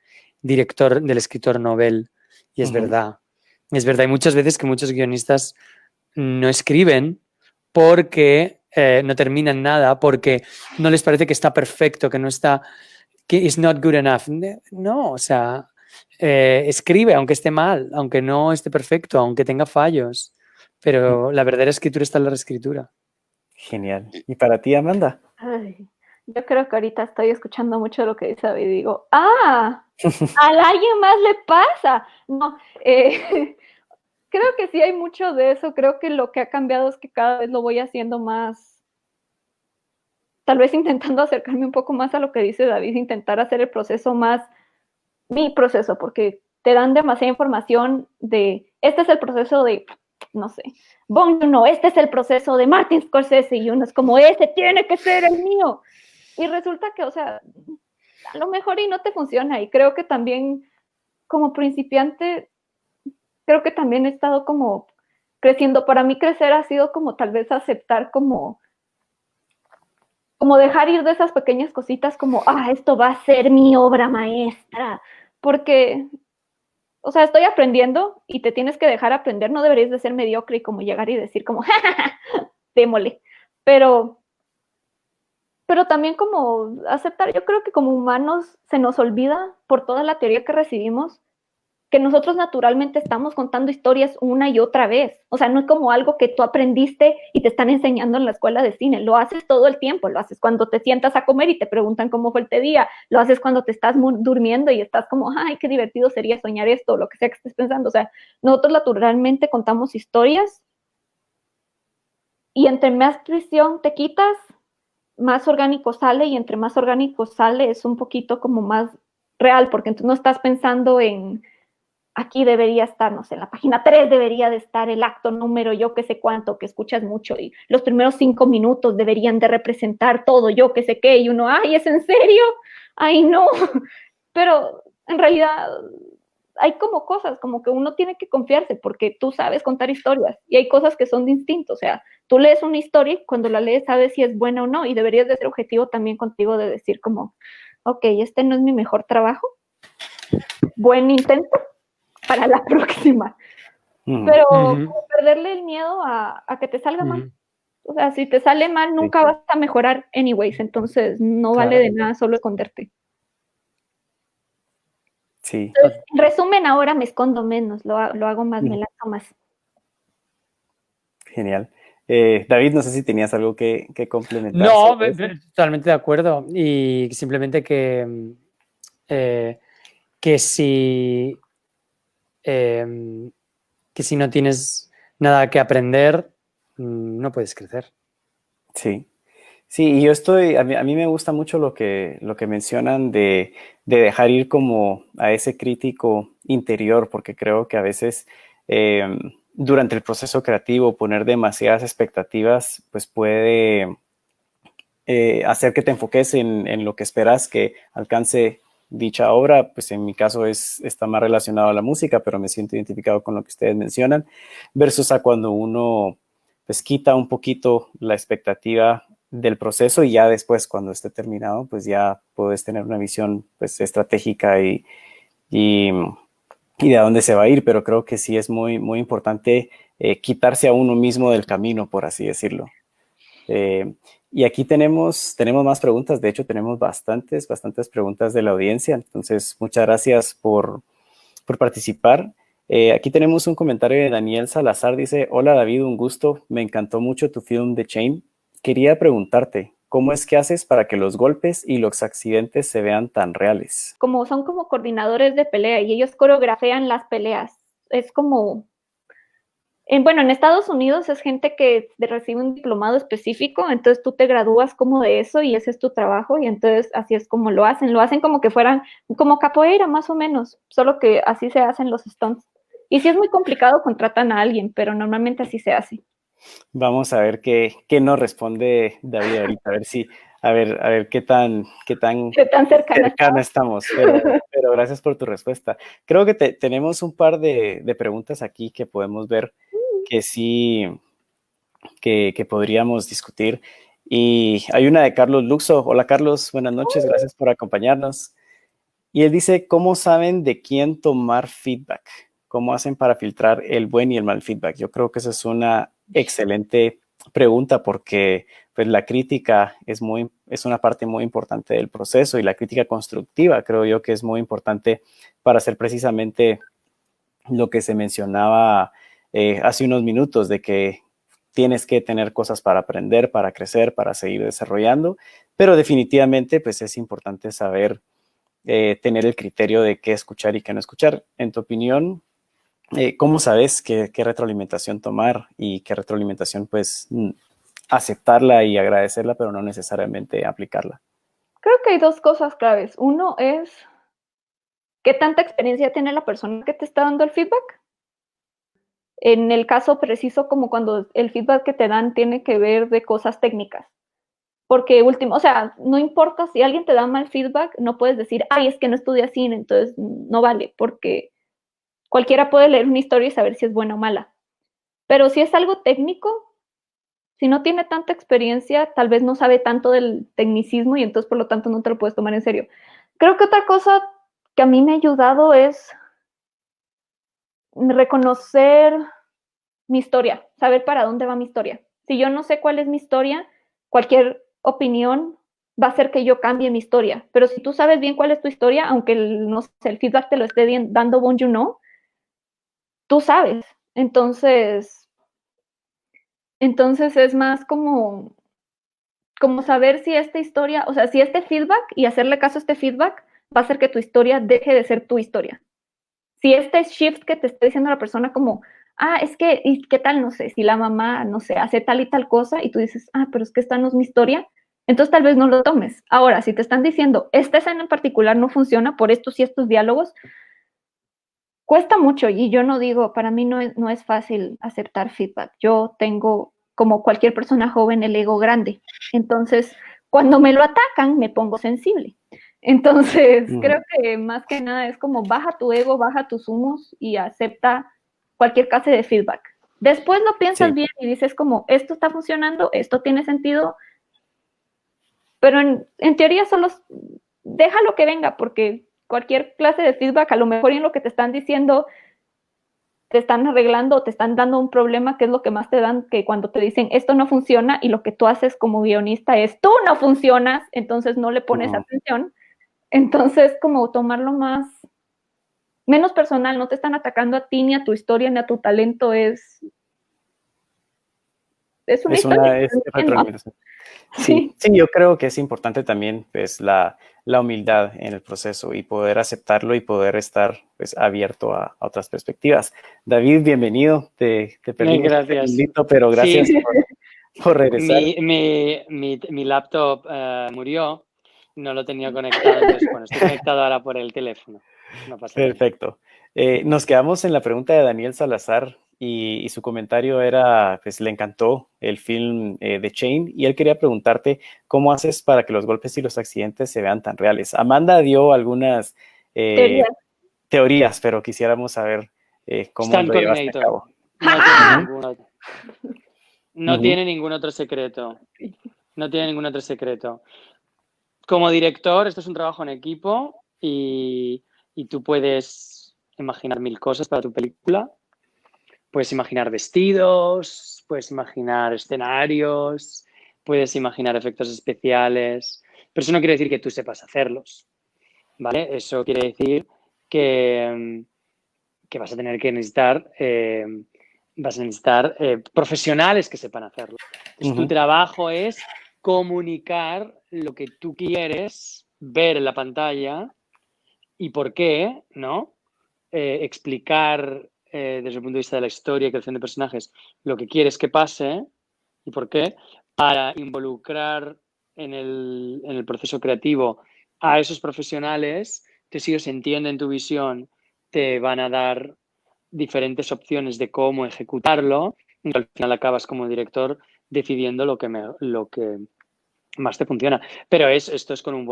escritor novel. Y es verdad. Es verdad. Hay muchas veces que muchos guionistas no escriben porque no terminan nada, porque no les parece que está perfecto, que no está, que is not good enough. No, o sea, escribe aunque esté mal, aunque no esté perfecto, aunque tenga fallos, pero la verdadera escritura está en la reescritura.
Genial. ¿Y para ti, Amanda?
Ay, yo creo que ahorita estoy escuchando mucho lo que dice David y digo, ¡ah! ¿A alguien más le pasa? No, creo que sí hay mucho de eso. Creo que lo que ha cambiado es que cada vez lo voy haciendo más, tal vez intentando acercarme un poco más a lo que dice David, intentar hacer el proceso más mi proceso, porque te dan demasiada información de, este es el proceso de, no sé, Bong Joon-ho, este es el proceso de Martin Scorsese, y uno es como, ese tiene que ser el mío. Y resulta que, o sea, a lo mejor y no te funciona. Y creo que también, como principiante, creo que también he estado como creciendo. Para mí crecer ha sido como tal vez aceptar como dejar ir de esas pequeñas cositas como, esto va a ser mi obra maestra, porque, o sea, estoy aprendiendo y te tienes que dejar aprender, no deberías de ser mediocre y como llegar y decir como, démosle, pero también como aceptar, yo creo que como humanos se nos olvida por toda la teoría que recibimos que nosotros naturalmente estamos contando historias una y otra vez. O sea, no es como algo que tú aprendiste y te están enseñando en la escuela de cine. Lo haces todo el tiempo. Lo haces cuando te sientas a comer y te preguntan cómo fue el día. Lo haces cuando te estás durmiendo y estás como, ay, qué divertido sería soñar esto, lo que sea que estés pensando. O sea, nosotros naturalmente contamos historias y entre más prisión te quitas, más orgánico sale, y entre más orgánico sale es un poquito como más real, porque entonces no estás pensando en aquí debería estar, no sé, en la página 3 debería de estar el acto número yo que sé cuánto, que escuchas mucho, y los primeros 5 minutos deberían de representar todo yo que sé qué, y uno, ay, ¿es en serio? Ay, no. Pero en realidad hay como cosas, como que uno tiene que confiarse, porque tú sabes contar historias, y hay cosas que son distintas. O sea, tú lees una historia y cuando la lees sabes si es buena o no, y deberías de ser objetivo también contigo de decir como, ok, este no es mi mejor trabajo, buen intento para la próxima. Pero perderle el miedo a que te salga mal. O sea, si te sale mal, nunca vas a mejorar anyways, entonces no vale de nada solo esconderte.
Sí.
Entonces, en resumen, ahora me escondo menos, lo hago más, me lanzo más.
Genial. David, no sé si tenías algo que complementar.
No, totalmente de acuerdo. Y simplemente que si no tienes nada que aprender, no puedes crecer.
Sí. Sí, y yo a mí me gusta mucho lo que mencionan de dejar ir como a ese crítico interior, porque creo que a veces durante el proceso creativo poner demasiadas expectativas pues puede hacer que te enfoques en lo que esperas que alcance dicha obra. Pues en mi caso está más relacionado a la música, pero me siento identificado con lo que ustedes mencionan, versus a cuando uno pues quita un poquito la expectativa del proceso y ya después cuando esté terminado pues ya puedes tener una visión pues estratégica y de a dónde se va a ir. Pero creo que sí es muy, muy importante quitarse a uno mismo del camino, por así decirlo. Y aquí tenemos más preguntas. De hecho, tenemos bastantes preguntas de la audiencia. Entonces, muchas gracias por participar. Aquí tenemos un comentario de Daniel Salazar. Dice, hola David, un gusto. Me encantó mucho tu film The Chain. Quería preguntarte, ¿cómo es que haces para que los golpes y los accidentes se vean tan reales?
Son como coordinadores de pelea y ellos coreografean las peleas. Es como... en Estados Unidos es gente que recibe un diplomado específico, entonces tú te gradúas como de eso y ese es tu trabajo, y entonces así es como lo hacen como que fueran como capoeira más o menos, solo que así se hacen los stunts. Y si es muy complicado, contratan a alguien, pero normalmente así se hace.
Vamos a ver qué nos responde David ahorita, a ver qué tan cercana estamos, pero gracias por tu respuesta. Creo que tenemos un par de preguntas aquí que podemos ver que sí, que podríamos discutir. Y hay una de Carlos Luxo. Hola Carlos, buenas noches, gracias por acompañarnos. Y él dice, ¿cómo saben de quién tomar feedback? ¿Cómo hacen para filtrar el buen y el mal feedback? Yo creo que esa es una excelente pregunta, porque pues la crítica es una parte muy importante del proceso, y la crítica constructiva creo yo que es muy importante para hacer precisamente lo que se mencionaba hace unos minutos, de que tienes que tener cosas para aprender, para crecer, para seguir desarrollando, pero definitivamente pues es importante saber tener el criterio de qué escuchar y qué no escuchar. En tu opinión, ¿cómo sabes qué retroalimentación tomar y qué retroalimentación, pues, aceptarla y agradecerla, pero no necesariamente aplicarla?
Creo que hay dos cosas claves. Uno es qué tanta experiencia tiene la persona que te está dando el feedback. En el caso preciso, como cuando el feedback que te dan tiene que ver de cosas técnicas. Porque último, o sea, no importa si alguien te da mal feedback, no puedes decir, ay, es que no estudia cine, entonces no vale, porque cualquiera puede leer una historia y saber si es buena o mala. Pero si es algo técnico, si no tiene tanta experiencia, tal vez no sabe tanto del tecnicismo y entonces por lo tanto no te lo puedes tomar en serio. Creo que otra cosa que a mí me ha ayudado es reconocer mi historia, saber para dónde va mi historia. Si yo no sé cuál es mi historia, cualquier opinión va a hacer que yo cambie mi historia. Pero si tú sabes bien cuál es tu historia, aunque no sé, el feedback te lo esté dando bon you know, tú sabes. Entonces es más como saber si esta historia, o sea, si este feedback y hacerle caso a este feedback va a hacer que tu historia deje de ser tu historia. Si este shift que te está diciendo la persona como, ah, es que, ¿y qué tal? No sé, si la mamá, no sé, hace tal y tal cosa y tú dices, ah, pero es que esta no es mi historia, entonces tal vez no lo tomes. Ahora, si te están diciendo, esta escena en particular no funciona por estos y estos diálogos, cuesta mucho y yo no digo, para mí no es fácil aceptar feedback. Yo tengo, como cualquier persona joven, el ego grande. Entonces, cuando me lo atacan, me pongo sensible. Entonces, creo que más que nada es como baja tu ego, baja tus humos y acepta cualquier clase de feedback. Después lo piensas bien y dices como, esto está funcionando, esto tiene sentido, pero en teoría solo deja lo que venga, porque cualquier clase de feedback, a lo mejor en lo que te están diciendo, te están arreglando o te están dando un problema, que es lo que más te dan, que cuando te dicen esto no funciona y lo que tú haces como guionista es tú no funcionas, entonces no le pones atención. Entonces, como tomarlo menos personal, no te están atacando a ti, ni a tu historia, ni a tu talento, es una historia.
Retroalimentación. Sí, yo creo que es importante también, pues, la humildad en el proceso y poder aceptarlo y poder estar, pues, abierto a otras perspectivas. David, bienvenido. Te perdimos un segundito, pero gracias por regresar.
Mi laptop murió, no lo tenía conectado, entonces, bueno, estoy conectado ahora por el teléfono. No pasa nada.
Perfecto. Nos quedamos en la pregunta de Daniel Salazar y su comentario era, pues le encantó el film de Chain y él quería preguntarte cómo haces para que los golpes y los accidentes se vean tan reales. Amanda dio algunas teorías, pero quisiéramos saber cómo lo llevaste a cabo.
No tiene ningún otro secreto. No tiene ningún otro secreto. Como director, esto es un trabajo en equipo y tú puedes imaginar 1000 cosas para tu película. Puedes imaginar vestidos, puedes imaginar escenarios, puedes imaginar efectos especiales, pero eso no quiere decir que tú sepas hacerlos, ¿vale? Eso quiere decir que vas a tener que necesitar profesionales que sepan hacerlo. Entonces, tu trabajo es comunicar lo que tú quieres ver en la pantalla y por qué, ¿no? Explicar desde el punto de vista de la historia y creación de personajes lo que quieres que pase y por qué, para involucrar en el proceso creativo a esos profesionales que, si ellos entienden tu visión, te van a dar diferentes opciones de cómo ejecutarlo y al final acabas como director decidiendo lo que más te funciona. Pero esto es con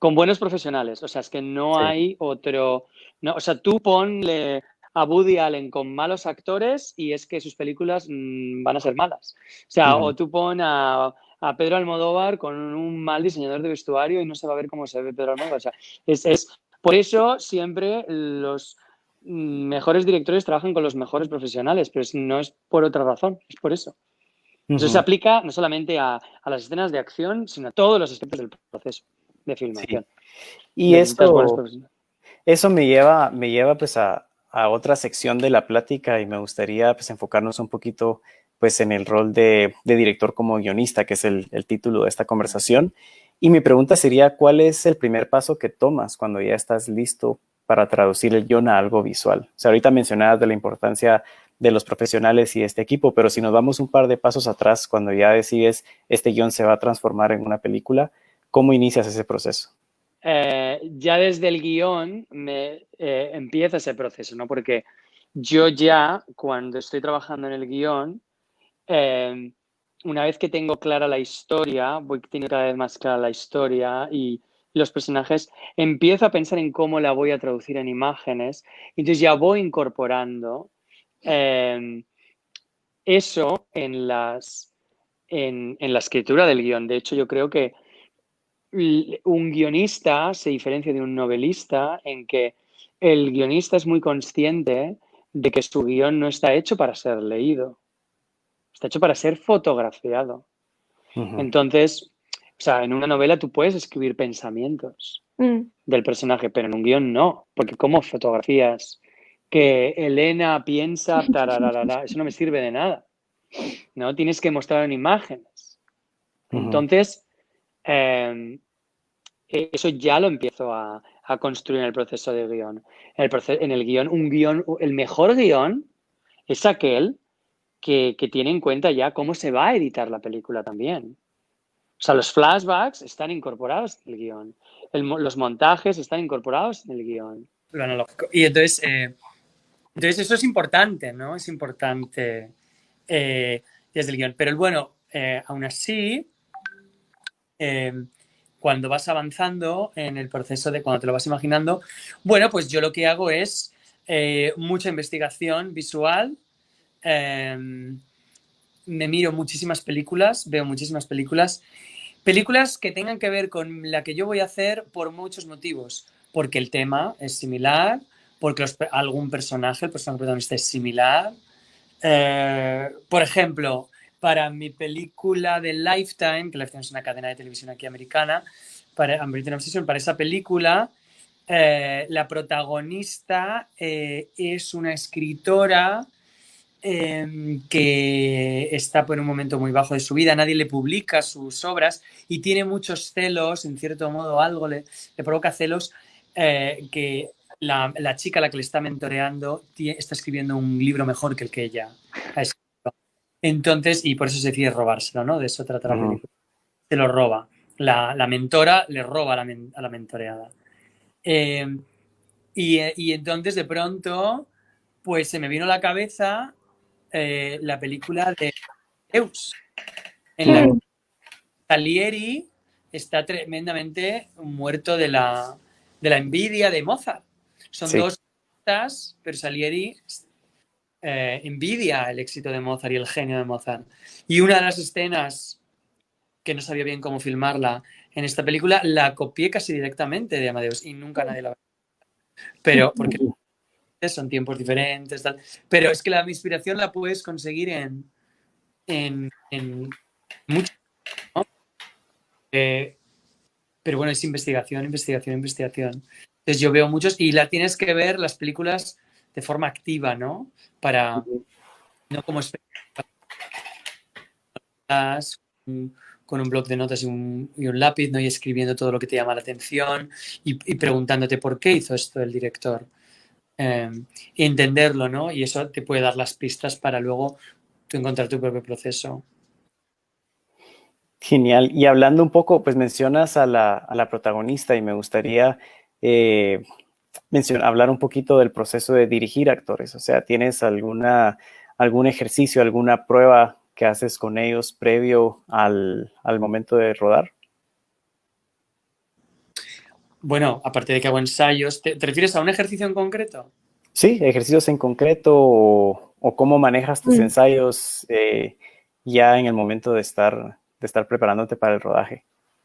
con buenos profesionales. O sea, es que no hay otro... No, o sea, tú ponle a Woody Allen con malos actores y es que sus películas van a ser malas. O sea, o tú pon a Pedro Almodóvar con un mal diseñador de vestuario y no se va a ver cómo se ve Pedro Almodóvar. O sea, por eso siempre los mejores directores trabajan con los mejores profesionales, pero no es por otra razón, es por eso. Eso se aplica no solamente a las escenas de acción, sino a todos los aspectos del proceso de filmación.
Y eso me lleva pues a otra sección de la plática y me gustaría pues enfocarnos un poquito pues en el rol de director como guionista, que es el título de esta conversación. Y mi pregunta sería, ¿cuál es el primer paso que tomas cuando ya estás listo para traducir el guión a algo visual? O sea, ahorita mencionabas de la importancia de los profesionales y este equipo, pero si nos vamos un par de pasos atrás, cuando ya decides este guión se va a transformar en una película, ¿cómo inicias ese proceso?
Ya desde el guión empieza ese proceso, ¿no? Porque yo ya, cuando estoy trabajando en el guión, una vez que tengo clara la historia, voy teniendo cada vez más clara la historia y los personajes, empiezo a pensar en cómo la voy a traducir en imágenes. Entonces ya voy incorporando eso en la escritura del guión. De hecho, yo creo que un guionista se diferencia de un novelista en que el guionista es muy consciente de que su guión no está hecho para ser leído, está hecho para ser fotografiado. Entonces, o sea, en una novela tú puedes escribir pensamientos del personaje, pero en un guión no, porque ¿cómo fotografías que Elena piensa, tararara? Eso no me sirve de nada, ¿no? Tienes que mostrar en imágenes. Entonces, eso ya lo empiezo a construir en el proceso de guión. En el guión, el mejor guión es aquel que tiene en cuenta ya cómo se va a editar la película también. O sea, los flashbacks están incorporados en el guión. Los montajes están incorporados en el guión. Lo analógico. Y entonces eso es importante, ¿no? Es importante desde el guión. Pero bueno, aún así, cuando vas avanzando en el proceso de cuando te lo vas imaginando, bueno, pues yo lo que hago es mucha investigación visual. Me miro muchísimas películas, veo muchísimas películas que tengan que ver con la que yo voy a hacer por muchos motivos. Porque el tema es similar, porque algún personaje, el personaje protagonista es similar. Por ejemplo, para mi película de Lifetime, que Lifetime es una cadena de televisión aquí americana, para American Obsession, para esa película, la protagonista es una escritora que está por un momento muy bajo de su vida, nadie le publica sus obras y tiene muchos celos, en cierto modo algo le provoca celos que la chica a la que le está mentoreando está escribiendo un libro mejor que el que ella ha escrito. Entonces, y por eso se decide robárselo, ¿no? De eso trata la película. Se lo roba. La mentora le roba a la mentoreada. Y entonces, de pronto, pues se me vino a la cabeza la película de Zeus, en la que Salieri está tremendamente muerto de la envidia de Mozart. Son dos artistas, pero Salieri envidia el éxito de Mozart y el genio de Mozart. Y una de las escenas que no sabía bien cómo filmarla en esta película, la copié casi directamente de Amadeus y nunca nadie la ve. Pero porque son tiempos diferentes, tal. Pero es que la inspiración la puedes conseguir en mucho, ¿no? Pero bueno, es investigación. Entonces yo veo muchos y la tienes que ver las películas de forma activa, ¿no? Para no como espectáculos con un bloc de notas y un lápiz, ¿no? Y escribiendo todo lo que te llama la atención y preguntándote por qué hizo esto el director. Y entenderlo, ¿no? Y eso te puede dar las pistas para luego tú encontrar tu propio proceso.
Genial. Y hablando un poco, pues mencionas a la protagonista y me gustaría hablar un poquito del proceso de dirigir actores. O sea, ¿tienes algún ejercicio, alguna prueba que haces con ellos previo al momento de rodar?
Bueno, aparte de que hago ensayos, ¿te refieres a un ejercicio en concreto?
Sí, ejercicios en concreto o cómo manejas tus ensayos ya en el momento de estar preparándote para el rodaje.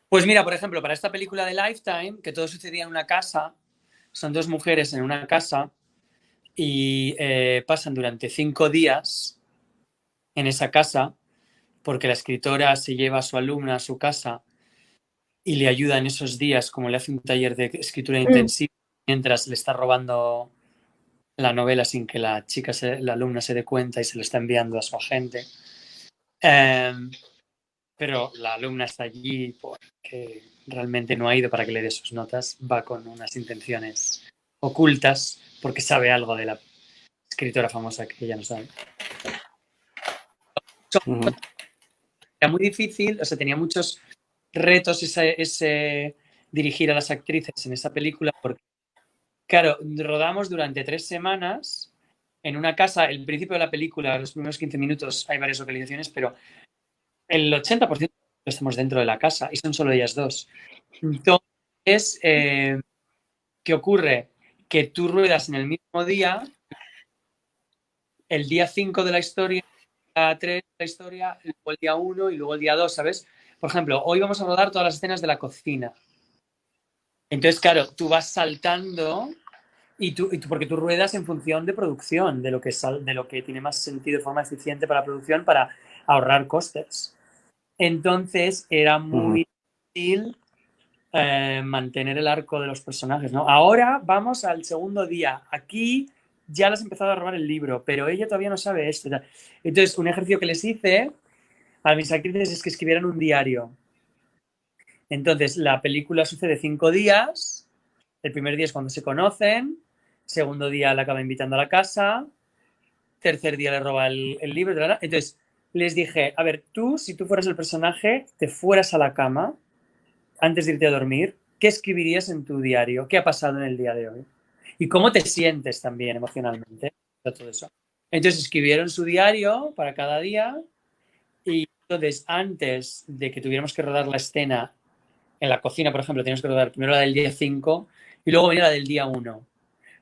Pues mira, por ejemplo, para esta película de Lifetime, que todo sucedía en una casa, son dos mujeres en una casa y pasan durante 5 días en esa casa porque la escritora se lleva a su alumna a su casa y le ayuda en esos días, como le hace un taller de escritura intensiva, mientras le está robando la novela sin que la alumna se dé cuenta y se lo está enviando a su agente. Pero la alumna está allí porque realmente no ha ido para que le dé sus notas, va con unas intenciones ocultas porque sabe algo de la escritora famosa que ella no sabe. Era muy difícil, o sea, tenía muchos retos ese dirigir a las actrices en esa película porque, claro, rodamos durante 3 semanas en una casa. El principio de la película, los primeros 15 minutos, hay varias localizaciones, pero el 80% estamos dentro de la casa y son solo ellas dos. Entonces, ¿qué ocurre? Que tú ruedas en el mismo día, el día 5 de la historia, el día 3 de la historia, luego el día 1 y luego el día 2, ¿sabes? Por ejemplo, hoy vamos a rodar todas las escenas de la cocina. Entonces, claro, tú vas saltando porque tú ruedas en función de producción, de lo que tiene más sentido de forma eficiente para la producción para ahorrar costes. Entonces, era muy difícil mantener el arco de los personajes, ¿no? Ahora vamos al segundo día. Aquí ya les he empezado a robar el libro, pero ella todavía no sabe esto. Entonces, un ejercicio que les hice a mis actrices es que escribieran un diario. Entonces, la película sucede 5 días. El primer día es cuando se conocen. Segundo día la acaba invitando a la casa. Tercer día le roba el libro. Entonces, les dije, a ver, tú, si tú fueras el personaje, te fueras a la cama antes de irte a dormir, ¿qué escribirías en tu diario? ¿Qué ha pasado en el día de hoy? Y cómo te sientes también emocionalmente. Todo eso. Entonces, escribieron su diario para cada día y entonces, antes de que tuviéramos que rodar la escena en la cocina, por ejemplo, teníamos que rodar primero la del día 5 y luego venía la del día 1.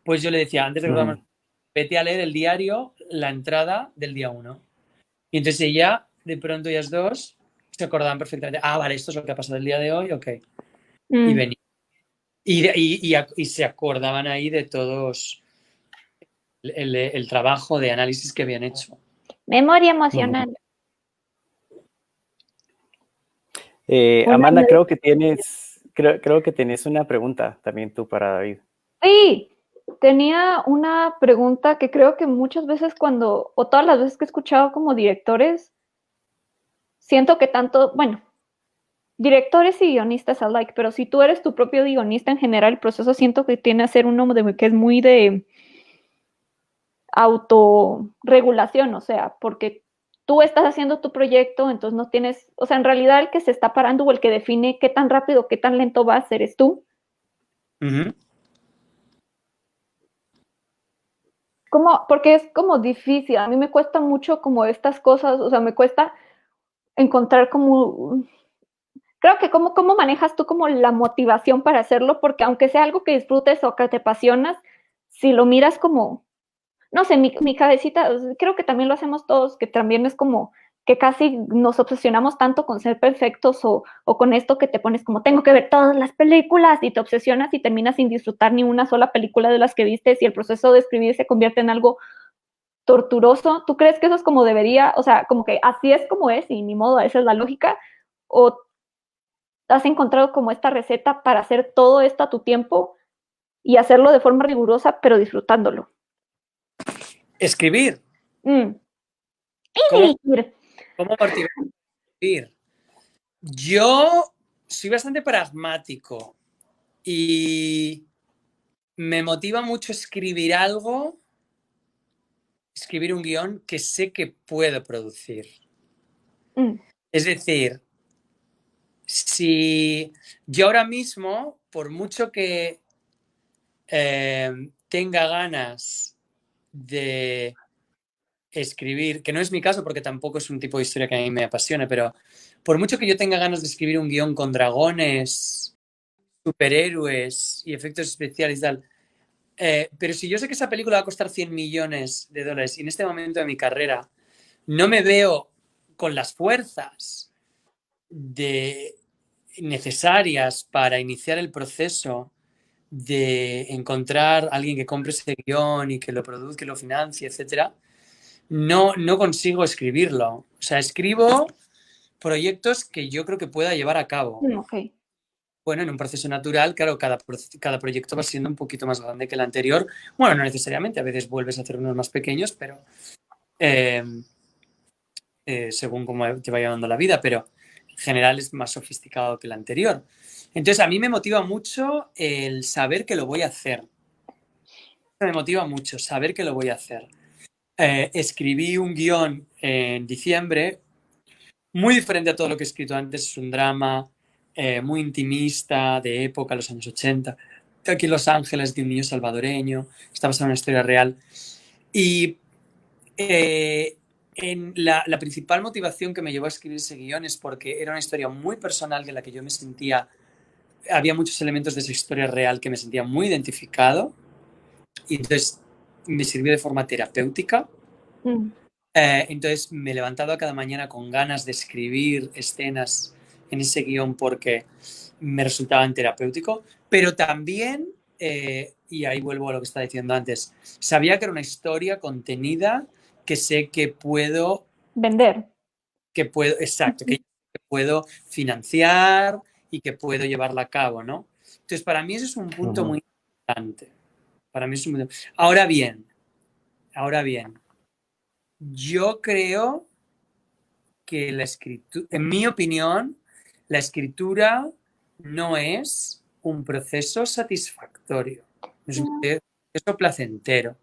Pues yo le decía, antes de que rodáramos, vete a leer el diario, la entrada del día 1. Y entonces ella, de pronto ellas dos, se acordaban perfectamente. Ah, vale, esto es lo que ha pasado el día de hoy, ok. Y venía. Y se acordaban ahí de todos el trabajo de análisis que habían hecho.
Memoria emocional.
Amanda, creo que tienes una pregunta también tú para David.
Sí, tenía una pregunta que creo que muchas veces o todas las veces que he escuchado como directores, siento que tanto, bueno, directores y guionistas alike, pero si tú eres tu propio guionista en general, el proceso siento que tiene que ser uno que es muy de autorregulación, o sea, porque tú estás haciendo tu proyecto, entonces no tienes, o sea, en realidad el que se está parando o el que define qué tan rápido, qué tan lento va a ser eres tú. Porque es como difícil, a mí me cuesta mucho como estas cosas, o sea, me cuesta encontrar creo que cómo manejas tú como la motivación para hacerlo, porque aunque sea algo que disfrutes o que te apasionas, si lo miras como, no sé, mi cabecita, creo que también lo hacemos todos, que también es como que casi nos obsesionamos tanto con ser perfectos o con esto que te pones como, tengo que ver todas las películas y te obsesionas y terminas sin disfrutar ni una sola película de las que viste y el proceso de escribir se convierte en algo torturoso. ¿Tú crees que eso es como debería, o sea, como que así es como es y ni modo, esa es la lógica? ¿O has encontrado como esta receta para hacer todo esto a tu tiempo y hacerlo de forma rigurosa, pero disfrutándolo?
Escribir. ¿Cómo motivar a escribir? Yo soy bastante pragmático y me motiva mucho escribir algo, escribir un guión que sé que puedo producir. Es decir, si yo ahora mismo, por mucho que tenga ganas de escribir, que no es mi caso porque tampoco es un tipo de historia que a mí me apasione, pero por mucho que yo tenga ganas de escribir un guión con dragones, superhéroes y efectos especiales y tal, pero si yo sé que esa película va a costar $100 millones y en este momento de mi carrera no me veo con las fuerzas necesarias para iniciar el proceso de encontrar a alguien que compre ese guión y que lo produzca, que lo financie, etcétera, no consigo escribirlo. O sea, escribo proyectos que yo creo que pueda llevar a cabo.
Okay.
Bueno, en un proceso natural, claro, cada proyecto va siendo un poquito más grande que el anterior. Bueno, no necesariamente, a veces vuelves a hacer unos más pequeños, pero según cómo te va llevando la vida, pero en general es más sofisticado que el anterior. Entonces, a mí me motiva mucho el saber que lo voy a hacer. me motiva mucho saber que lo voy a hacer. Escribí un guión en diciembre, muy diferente a todo lo que he escrito antes. Es un drama muy intimista, de época, los años 80, aquí en Los Ángeles, de un niño salvadoreño. Está basado en una historia real. Y la principal motivación que me llevó a escribir ese guión es porque era una historia muy personal de la que yo me sentía, había muchos elementos de esa historia real que me sentía muy identificado, y entonces me sirvió de forma terapéutica. Entonces me he levantado cada mañana con ganas de escribir escenas en ese guión porque me resultaban terapéutico, pero también, y ahí vuelvo a lo que estaba diciendo antes, sabía que era una historia contenida que sé que puedo
Vender.
exacto, que puedo financiar y que puedo llevarla a cabo, ¿no? Entonces, para mí eso es un punto muy importante. Para mí es un punto. Ahora bien, yo creo que la escritura, en mi opinión, la escritura no es un proceso satisfactorio, es un proceso placentero.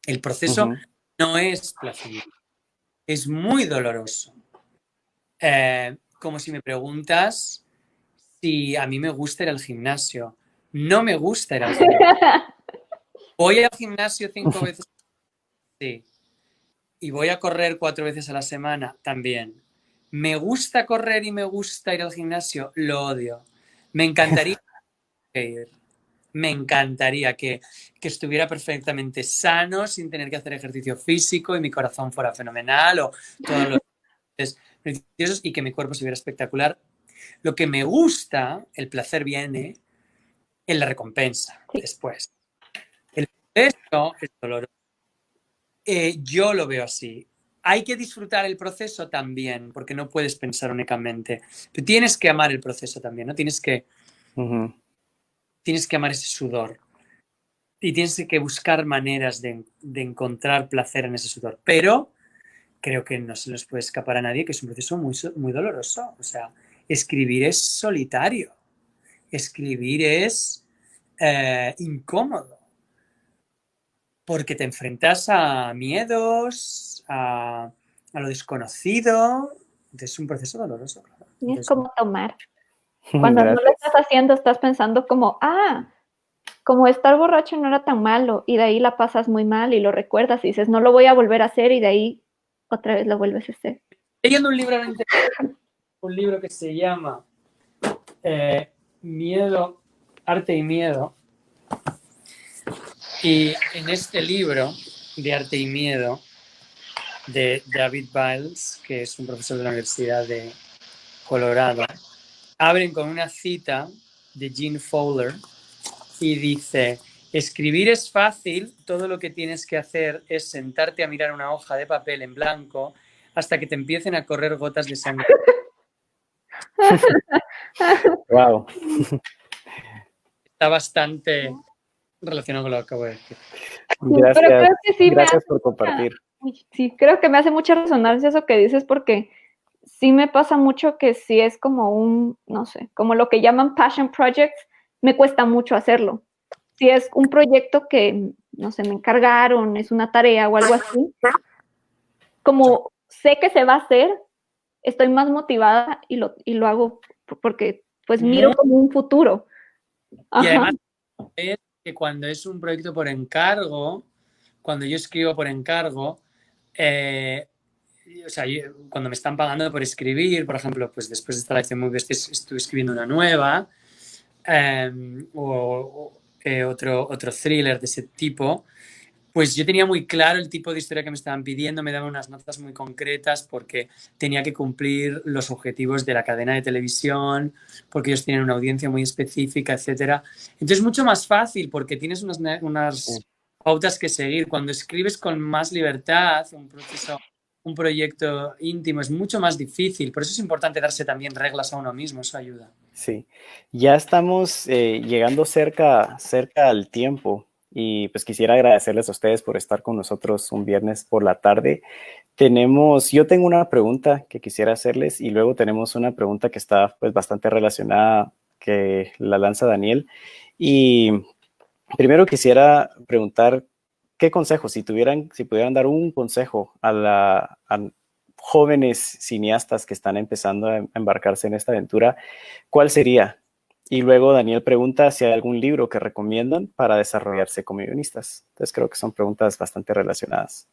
El proceso no es placentero, es muy doloroso. Como si me preguntas si a mí me gusta ir al gimnasio. No me gusta ir al gimnasio. Voy al gimnasio 5 veces, sí. Y voy a correr 4 veces a la semana, también. ¿Me gusta correr y me gusta ir al gimnasio? Lo odio. Me encantaría ir. Me encantaría que estuviera perfectamente sano, sin tener que hacer ejercicio físico y mi corazón fuera fenomenal o todos los beneficiosos y que mi cuerpo se viera espectacular. Lo que me gusta, el placer viene en la recompensa después. El proceso es doloroso. Yo lo veo así. Hay que disfrutar el proceso también, porque no puedes pensar únicamente. Pero tienes que amar el proceso también, ¿no? Tienes que amar ese sudor. Y tienes que buscar maneras de encontrar placer en ese sudor. Pero creo que no se nos puede escapar a nadie que es un proceso muy, muy doloroso. O sea, escribir es solitario. Escribir es incómodo. Porque te enfrentas a miedos, a lo desconocido. Es un proceso doloroso, claro.
Y es como tomar. Cuando
Gracias.
no lo estás haciendo, estás pensando como, como estar borracho no era tan malo, y de ahí la pasas muy mal y lo recuerdas y dices, no lo voy a volver a hacer, y de ahí otra vez lo vuelves a hacer.
Leyendo un libro que se llama Miedo, Arte y Miedo. Y en este libro de Arte y Miedo, de David Biles, que es un profesor de la Universidad de Colorado, abren con una cita de Gene Fowler y dice: escribir es fácil, todo lo que tienes que hacer es sentarte a mirar una hoja de papel en blanco hasta que te empiecen a correr gotas de sangre.
Wow.
Está bastante relacionado con lo que acabo de decir.
Gracias,
pero creo que sí
gracias por compartir.
Sí, creo que me hace mucha resonancia eso que dices, porque sí me pasa mucho que si es como un, no sé, como lo que llaman passion projects, me cuesta mucho hacerlo. Si es un proyecto que, no sé, me encargaron, es una tarea o algo así, como sé que se va a hacer, estoy más motivada y lo hago porque pues miro como un futuro.
Y además es que cuando es un proyecto por encargo, cuando yo escribo por encargo, o sea, cuando me están pagando por escribir, por ejemplo, pues después de esta lección muy bestia estuve escribiendo una nueva, otro thriller de ese tipo, pues yo tenía muy claro el tipo de historia que me estaban pidiendo, me daban unas notas muy concretas porque tenía que cumplir los objetivos de la cadena de televisión, porque ellos tienen una audiencia muy específica, etcétera. Entonces es mucho más fácil porque tienes unas pautas que seguir. Cuando escribes con más libertad, un proyecto íntimo, es mucho más difícil. Por eso es importante darse también reglas a uno mismo, eso ayuda.
Sí, ya estamos llegando cerca al tiempo y pues quisiera agradecerles a ustedes por estar con nosotros un viernes por la tarde. Yo tengo una pregunta que quisiera hacerles y luego tenemos una pregunta que está pues bastante relacionada que la lanza Daniel y Primero quisiera preguntar qué consejos, si pudieran dar un consejo a jóvenes cineastas que están empezando a embarcarse en esta aventura, ¿cuál sería? Y luego Daniel pregunta si hay algún libro que recomiendan para desarrollarse como guionistas. Entonces creo que son preguntas bastante relacionadas.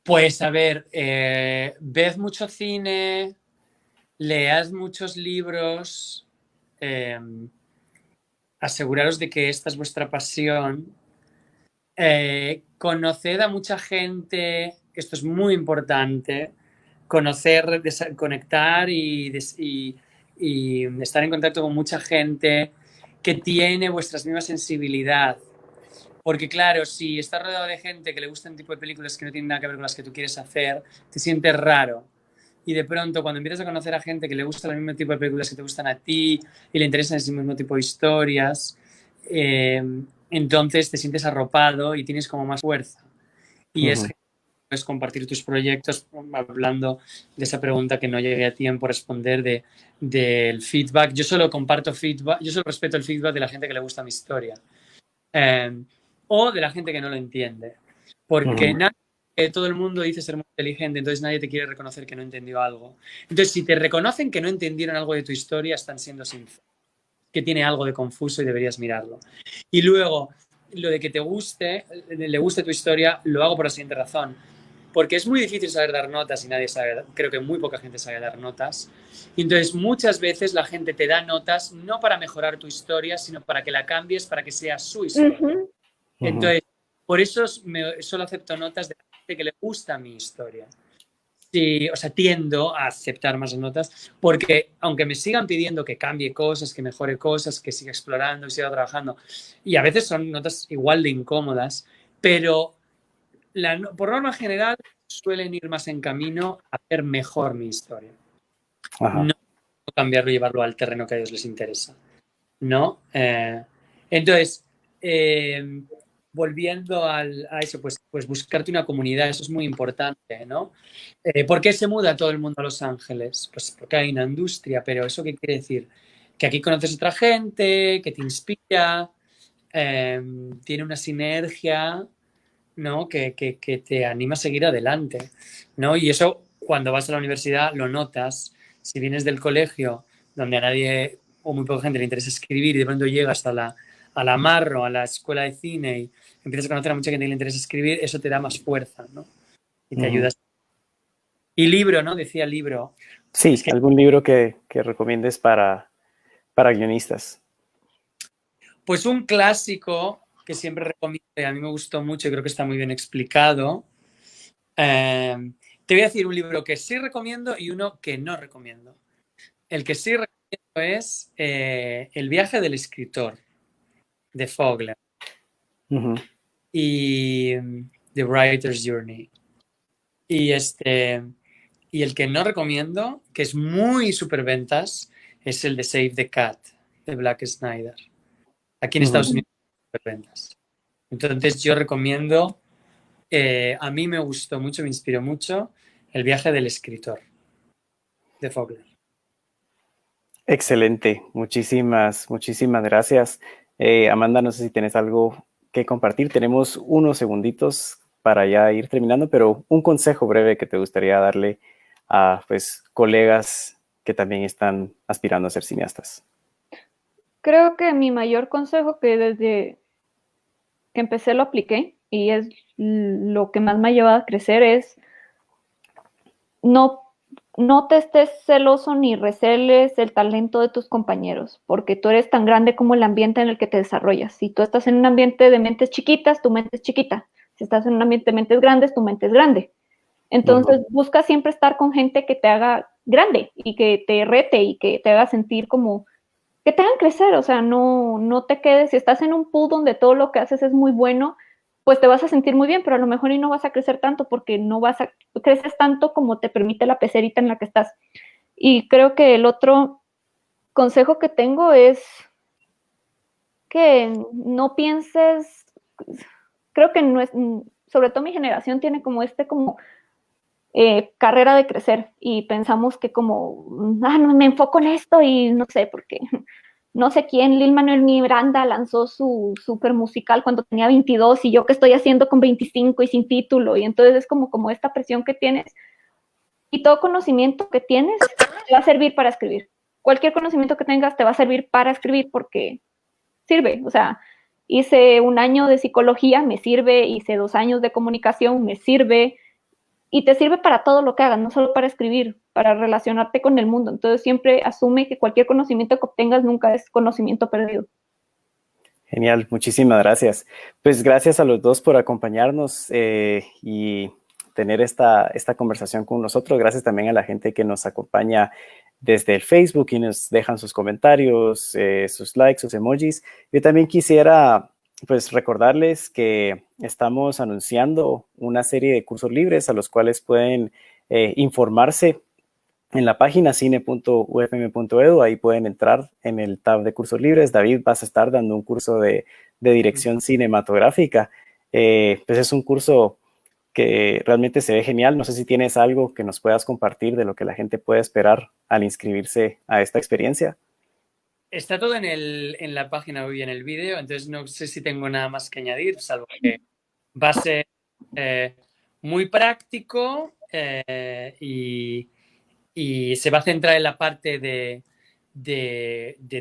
Pues a ver, ved mucho cine, lead muchos libros, aseguraros de que esta es vuestra pasión, conoced a mucha gente, esto es muy importante, conocer, conectar y estar en contacto con mucha gente que tiene vuestra misma sensibilidad. Porque claro, si estás rodeado de gente que le gusta un tipo de películas que no tienen nada que ver con las que tú quieres hacer, te sientes raro. Y de pronto, cuando empiezas a conocer a gente que le gusta el mismo tipo de películas que te gustan a ti y le interesan ese mismo tipo de historias, entonces te sientes arropado y tienes como más fuerza. Y es que puedes compartir tus proyectos, hablando de esa pregunta que no llegué a tiempo a responder del feedback. Yo solo comparto feedback, yo solo respeto el feedback de la gente que le gusta mi historia. O de la gente que no lo entiende. Porque todo el mundo dice ser muy inteligente, entonces nadie te quiere reconocer que no entendió algo. Entonces, si te reconocen que no entendieron algo de tu historia, están siendo sinceros, que tiene algo de confuso y deberías mirarlo. Y luego, lo de que te guste, le guste tu historia, lo hago por la siguiente razón. Porque es muy difícil saber dar notas y nadie sabe, creo que muy poca gente sabe dar notas. Y entonces muchas veces la gente te da notas no para mejorar tu historia, sino para que la cambies, para que sea su historia. Entonces, por eso solo acepto notas de la gente que le gusta mi historia. Sí, o sea, tiendo a aceptar más notas porque aunque me sigan pidiendo que cambie cosas, que mejore cosas, que siga explorando y siga trabajando, y a veces son notas igual de incómodas, pero por norma general suelen ir más en camino a hacer mejor mi historia. No cambiarlo y llevarlo al terreno que a ellos les interesa. ¿No? Entonces, volviendo a eso, pues buscarte una comunidad, eso es muy importante, ¿no? ¿Por qué se muda todo el mundo a Los Ángeles? Pues porque hay una industria, pero ¿eso qué quiere decir? Que aquí conoces otra gente, que te inspira, tiene una sinergia, ¿no? Que te anima a seguir adelante, ¿no? Y eso cuando vas a la universidad lo notas. Si vienes del colegio donde a nadie o muy poca gente le interesa escribir y de pronto llegas a la Marro, a la escuela de cine y empiezas a conocer a mucha gente que le interesa escribir, eso te da más fuerza, ¿no? Y te ayudas. Y libro, ¿no? Decía libro.
Sí, es que algún libro que recomiendes para guionistas.
Pues un clásico que siempre recomiendo y a mí me gustó mucho y creo que está muy bien explicado. Te voy a decir un libro que sí recomiendo y uno que no recomiendo. El que sí recomiendo es El viaje del escritor, de Fogler. Y The Writer's Journey. Y el que no recomiendo, que es muy superventas, es el de Save the Cat, de Black Snyder. Aquí en Estados Unidos superventas. Entonces yo recomiendo, a mí me gustó mucho, me inspiró mucho, El viaje del escritor, de Fogler.
Excelente, muchísimas gracias. Amanda, no sé si tienes algo que compartir. Tenemos unos segunditos para ya ir terminando, pero un consejo breve que te gustaría darle a pues, colegas que también están aspirando a ser cineastas.
Creo que mi mayor consejo, que desde que empecé lo apliqué y es lo que más me ha llevado a crecer, es no te estés celoso ni receles el talento de tus compañeros, porque tú eres tan grande como el ambiente en el que te desarrollas. Si tú estás en un ambiente de mentes chiquitas, tu mente es chiquita. Si estás en un ambiente de mentes grandes, tu mente es grande. Entonces, busca siempre estar con gente que te haga grande y que te rete y que te haga sentir como que te hagan crecer. O sea, no te quedes. Si estás en un pool donde todo lo que haces es muy bueno, pues te vas a sentir muy bien, pero a lo mejor y no vas a crecer tanto porque no vas a creces tanto como te permite la pecerita en la que estás. Y creo que el otro consejo que tengo es que no pienses, creo que no es, sobre todo mi generación tiene como carrera de crecer y pensamos que como, no, me enfoco en esto y no sé por qué. no sé quién, Lin-Manuel Miranda lanzó su super musical cuando tenía 22 y yo qué estoy haciendo con 25 y sin título. Y entonces es como esta presión que tienes. Y todo conocimiento que tienes te va a servir para escribir. Cualquier conocimiento que tengas te va a servir para escribir porque sirve. O sea, hice 1 año de psicología, me sirve, hice 2 años de comunicación, me sirve, y te sirve para todo lo que hagas, no solo para escribir, para relacionarte con el mundo. Entonces siempre asume que cualquier conocimiento que obtengas nunca es conocimiento perdido.
Genial, muchísimas gracias. Pues gracias a los dos por acompañarnos y tener esta conversación con nosotros. Gracias también a la gente que nos acompaña desde el Facebook y nos dejan sus comentarios, sus likes, sus emojis. Yo también quisiera pues recordarles que estamos anunciando una serie de cursos libres a los cuales pueden informarse en la página cine.ufm.edu. Ahí pueden entrar en el tab de cursos libres. David, vas a estar dando un curso de dirección cinematográfica. Pues es un curso que realmente se ve genial. No sé si tienes algo que nos puedas compartir de lo que la gente puede esperar al inscribirse a esta experiencia.
Está todo en la página web y en el vídeo, entonces no sé si tengo nada más que añadir, salvo que va a ser muy práctico y se va a centrar en la parte de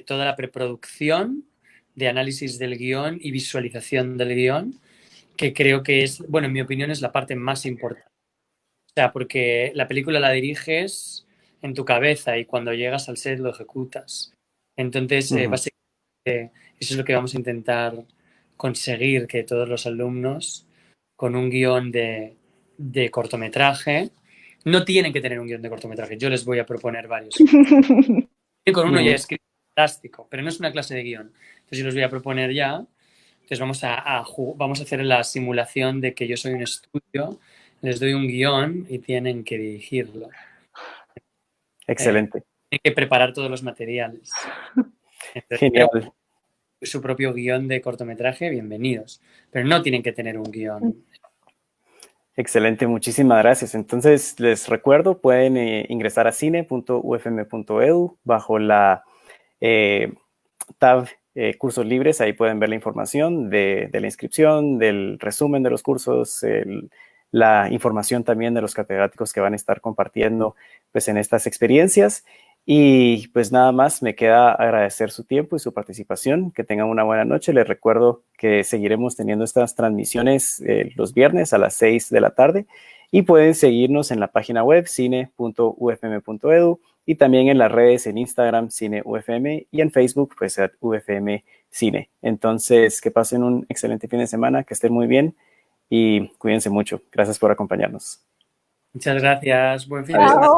toda la preproducción, de análisis del guión y visualización del guión, que creo que es, bueno, en mi opinión es la parte más importante. O sea, porque la película la diriges en tu cabeza y cuando llegas al set lo ejecutas. Entonces, básicamente, eso es lo que vamos a intentar conseguir, que todos los alumnos con un guión de cortometraje, no tienen que tener un guión de cortometraje, yo les voy a proponer varios. Con uno ya escrito fantástico, pero no es una clase de guión. Entonces yo los voy a proponer ya. Entonces vamos a hacer la simulación de que yo soy un estudio, les doy un guión y tienen que dirigirlo.
Excelente.
Tienen que preparar todos los materiales. Entonces,
Genial.
Su propio guión de cortometraje, bienvenidos. Pero no tienen que tener un guión.
Excelente, muchísimas gracias. Entonces, les recuerdo, pueden ingresar a cine.ufm.edu bajo la tab cursos libres. Ahí pueden ver la información de la inscripción, del resumen de los cursos, la información también de los catedráticos que van a estar compartiendo pues, en estas experiencias. Y pues nada más, me queda agradecer su tiempo y su participación. Que tengan una buena noche. Les recuerdo que seguiremos teniendo estas transmisiones los viernes a las 6 de la tarde y pueden seguirnos en la página web cine.ufm.edu y también en las redes en Instagram CineUFM y en Facebook pues UFM Cine. Entonces, que pasen un excelente fin de semana, que estén muy bien y cuídense mucho. Gracias por acompañarnos.
Muchas gracias. Buen fin de semana.